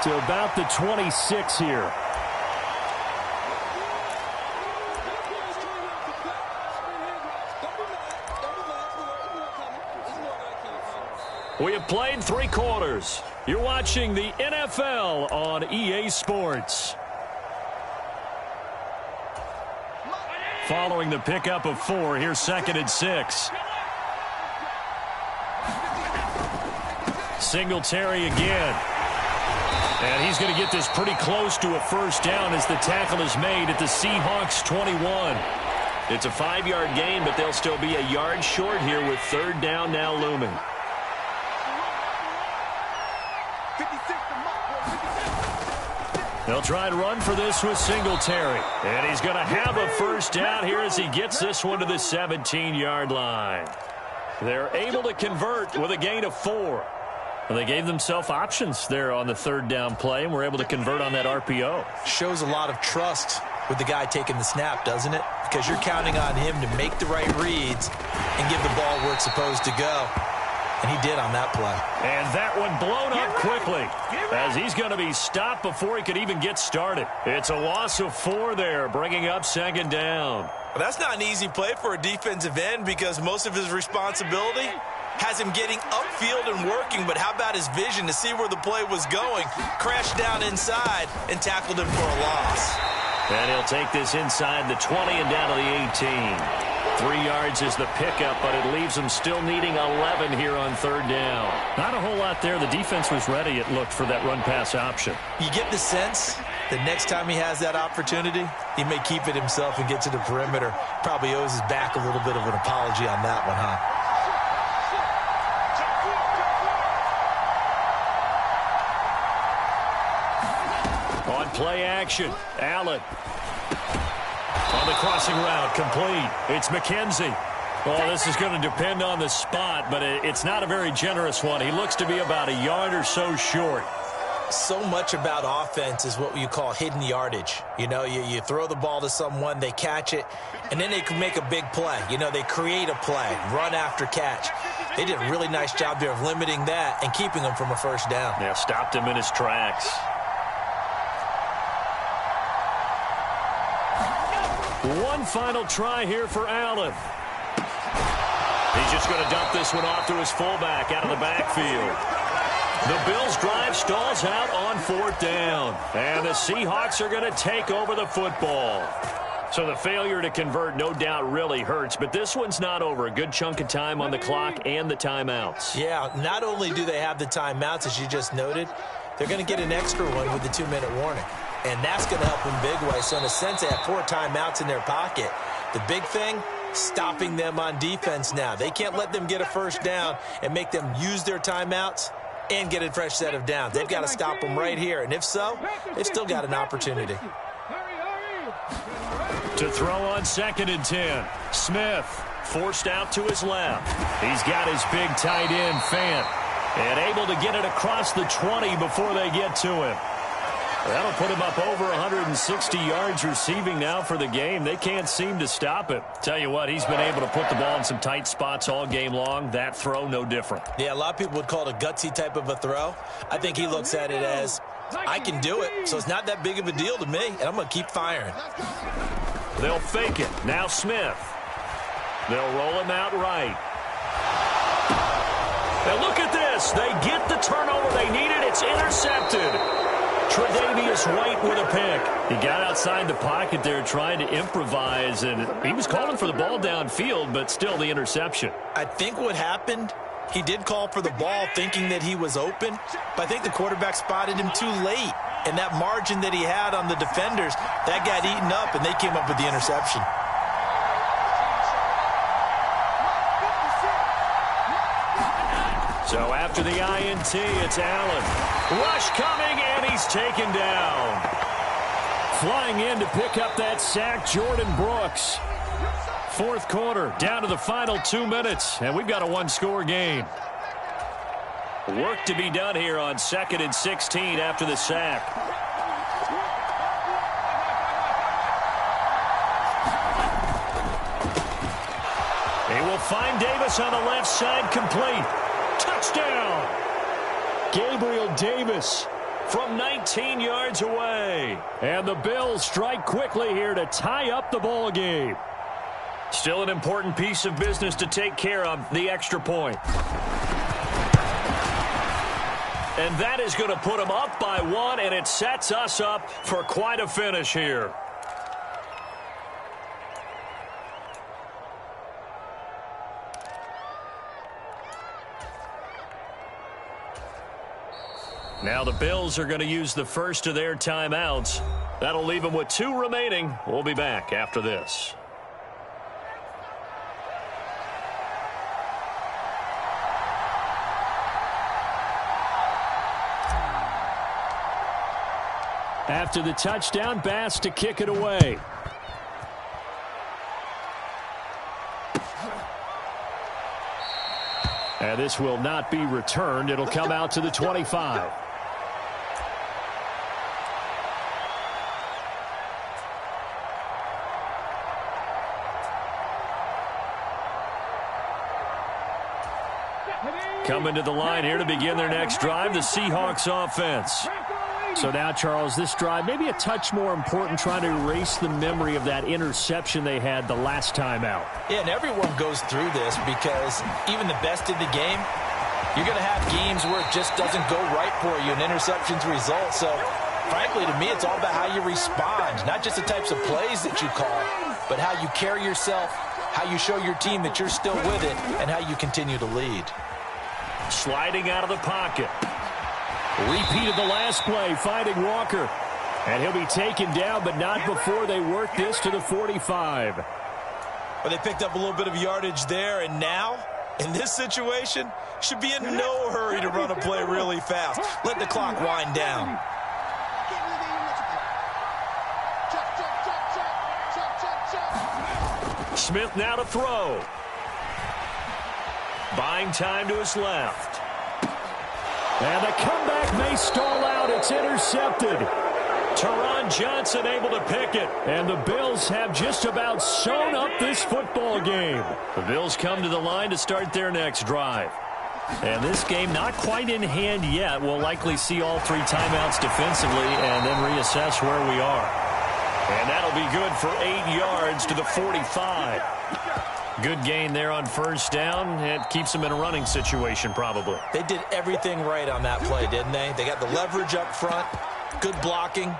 to about the 26 here. We have played 3 quarters. You're watching the NFL on EA Sports. Following the pickup of 4, here's 2nd and 6. Singletary again. And he's going to get this pretty close to a first down as the tackle is made at the Seahawks 21. It's a 5-yard gain, but they'll still be a yard short here with 3rd down now looming. They'll try and run for this with Singletary. And he's going to have a first down here as he gets this one to the 17-yard line. They're able to convert with a gain of 4. Well, they gave themselves options there on the 3rd down play and were able to convert on that RPO. Shows a lot of trust with the guy taking the snap, doesn't it? Because you're counting on him to make the right reads and give the ball where it's supposed to go. And he did on that play. And that one blown up quickly as he's going to be stopped before he could even get started. It's a loss of 4 there, bringing up 2nd down. Well, that's not an easy play for a defensive end because most of his responsibility has him getting upfield and working, but how about his vision to see where the play was going, crashed down inside, and tackled him for a loss. And he'll take this inside the 20 and down to the 18. 3 yards is the pickup, but it leaves them still needing 11 here on 3rd down. Not a whole lot there. The defense was ready, it looked, for that run-pass option. You get the sense that next time he has that opportunity, he may keep it himself and get to the perimeter. Probably owes his back a little bit of an apology on that one, huh? On play action, Allen. On the crossing route, complete. It's McKenzie. Well, this is going to depend on the spot, but it's not a very generous one. He looks to be about a yard or so short. So much about offense is what you call hidden yardage. You know, you throw the ball to someone, they catch it, and then they can make a big play. You know, they create a play, run after catch. They did a really nice job there of limiting that and keeping him from a first down. Yeah, stopped him in his tracks. One final try here for Allen. He's just going to dump this one off to his fullback out of the backfield. The Bills' drive stalls out on 4th down. And the Seahawks are going to take over the football. So the failure to convert no doubt really hurts, but this one's not over. A good chunk of time on the clock and the timeouts. Yeah, not only do they have the timeouts, as you just noted, they're going to get an extra one with the 2-minute warning. And that's going to help them big way. So in a sense, they have 4 timeouts in their pocket. The big thing, stopping them on defense now. They can't let them get a first down and make them use their timeouts and get a fresh set of downs. They've got to stop them right here. And if so, they've still got an opportunity. To throw on 2nd and 10. Smith forced out to his left. He's got his big tight end, Fant, and able to get it across the 20 before they get to him. That'll put him up over 160 yards receiving now for the game. They can't seem to stop him. Tell you what, he's been able to put the ball in some tight spots all game long. That throw, no different. Yeah, a lot of people would call it a gutsy type of a throw. I think he looks at it as, I can do it, so it's not that big of a deal to me, and I'm going to keep firing. They'll fake it. Now Smith. They'll roll him out right. And look at this. They get the turnover they needed. It's intercepted. Tre'Davious White with a pick. He got outside the pocket there trying to improvise, and he was calling for the ball downfield, but still the interception. I think what happened, he did call for the ball thinking that he was open, but I think the quarterback spotted him too late. And that margin that he had on the defenders, that got eaten up, and they came up with the interception. So after the INT, it's Allen. Rush coming, and he's taken down. Flying in to pick up that sack, Jordan Brooks. 4th quarter, down to the final 2 minutes, and we've got a 1-score game. Work to be done here on 2nd and 16 after the sack. He will find Davis on the left side, complete. Touchdown! Gabriel Davis from 19 yards away. And the Bills strike quickly here to tie up the ball game. Still an important piece of business to take care of, the extra point. And that is going to put them up by 1, and it sets us up for quite a finish here. Now the Bills are going to use the first of their timeouts. That'll leave them with 2 remaining. We'll be back after this. After the touchdown, Bass to kick it away. And this will not be returned. It'll come out to the 25. Coming to the line here to begin their next drive, the Seahawks offense. So now, Charles, this drive maybe a touch more important, trying to erase the memory of that interception they had the last time out. Yeah, and everyone goes through this because even the best in the game, you're going to have games where it just doesn't go right for you, and interceptions result. So, frankly, to me, it's all about how you respond, not just the types of plays that you call, but how you carry yourself, how you show your team that you're still with it, and how you continue to lead. Sliding out of the pocket. Repeat of the last play, finding Walker. And he'll be taken down, but not before they work this to the 45. Well, they picked up a little bit of yardage there, and now, in this situation, should be in no hurry to run a play really fast. Let the clock wind down. Smith now to throw. Buying time to his left. And the comeback may stall out. It's intercepted. Taron Johnson able to pick it. And the Bills have just about sewn up this football game. The Bills come to the line to start their next drive. And this game not quite in hand yet. We'll likely see all 3 timeouts defensively and then reassess where we are. And that'll be good for 8 yards to the 45. Good gain there on first down. It keeps them in a running situation probably. They did everything right on that play, didn't they? They got the leverage up front, good blocking,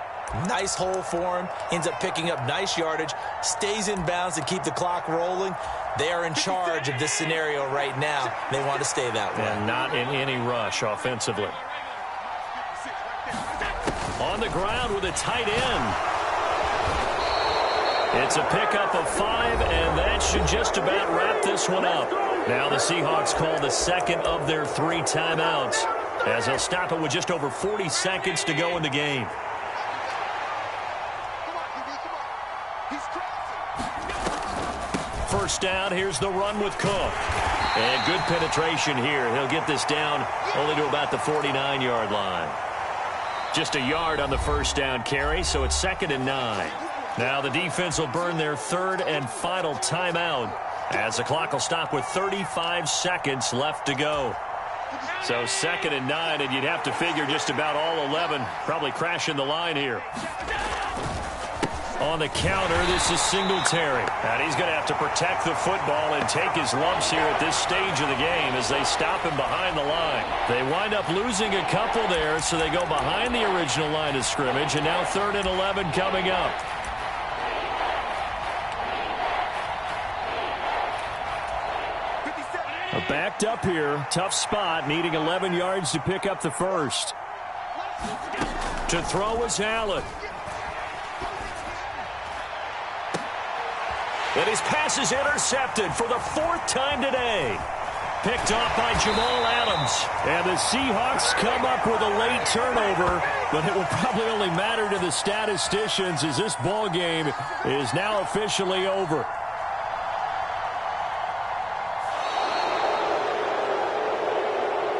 nice hole for him, ends up picking up nice yardage, stays in bounds to keep the clock rolling. They are in charge of this scenario right now. They want to stay that way. And not in any rush offensively. On the ground with a tight end. It's a pickup of 5, and that should just about wrap this one up. Now the Seahawks call the second of their 3 timeouts, as they'll stop it with just over 40 seconds to go in the game. First down, here's the run with Cook. And good penetration here. He'll get this down only to about the 49-yard line. Just a yard on the first down carry, so it's 2nd and 9. Now the defense will burn their 3rd and final timeout as the clock will stop with 35 seconds left to go. So 2nd and 9, and you'd have to figure just about all 11 probably crashing the line here. On the counter, this is Singletary. And he's going to have to protect the football and take his lumps here at this stage of the game as they stop him behind the line. They wind up losing a couple there, so they go behind the original line of scrimmage, and now 3rd and 11 coming up. Backed up here. Tough spot, needing 11 yards to pick up the first. To throw is Allen. And his pass is intercepted for the 4th time today. Picked off by Jamal Adams. And the Seahawks come up with a late turnover, but it will probably only matter to the statisticians as this ball game is now officially over.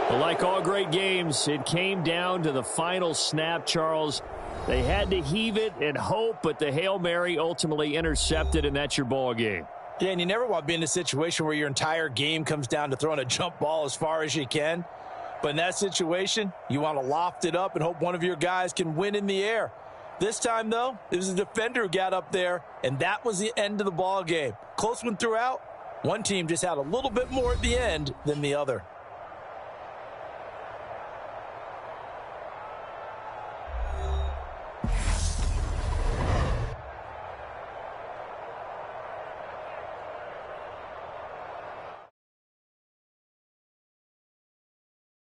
Like all great games, it came down to the final snap, Charles. They had to heave it and hope, but the Hail Mary ultimately intercepted, and that's your ball game. Yeah, and you never want to be in a situation where your entire game comes down to throwing a jump ball as far as you can. But in that situation, you want to loft it up and hope one of your guys can win in the air. This time, though, it was a defender who got up there, and that was the end of the ball game. Close one throughout. One team just had a little bit more at the end than the other.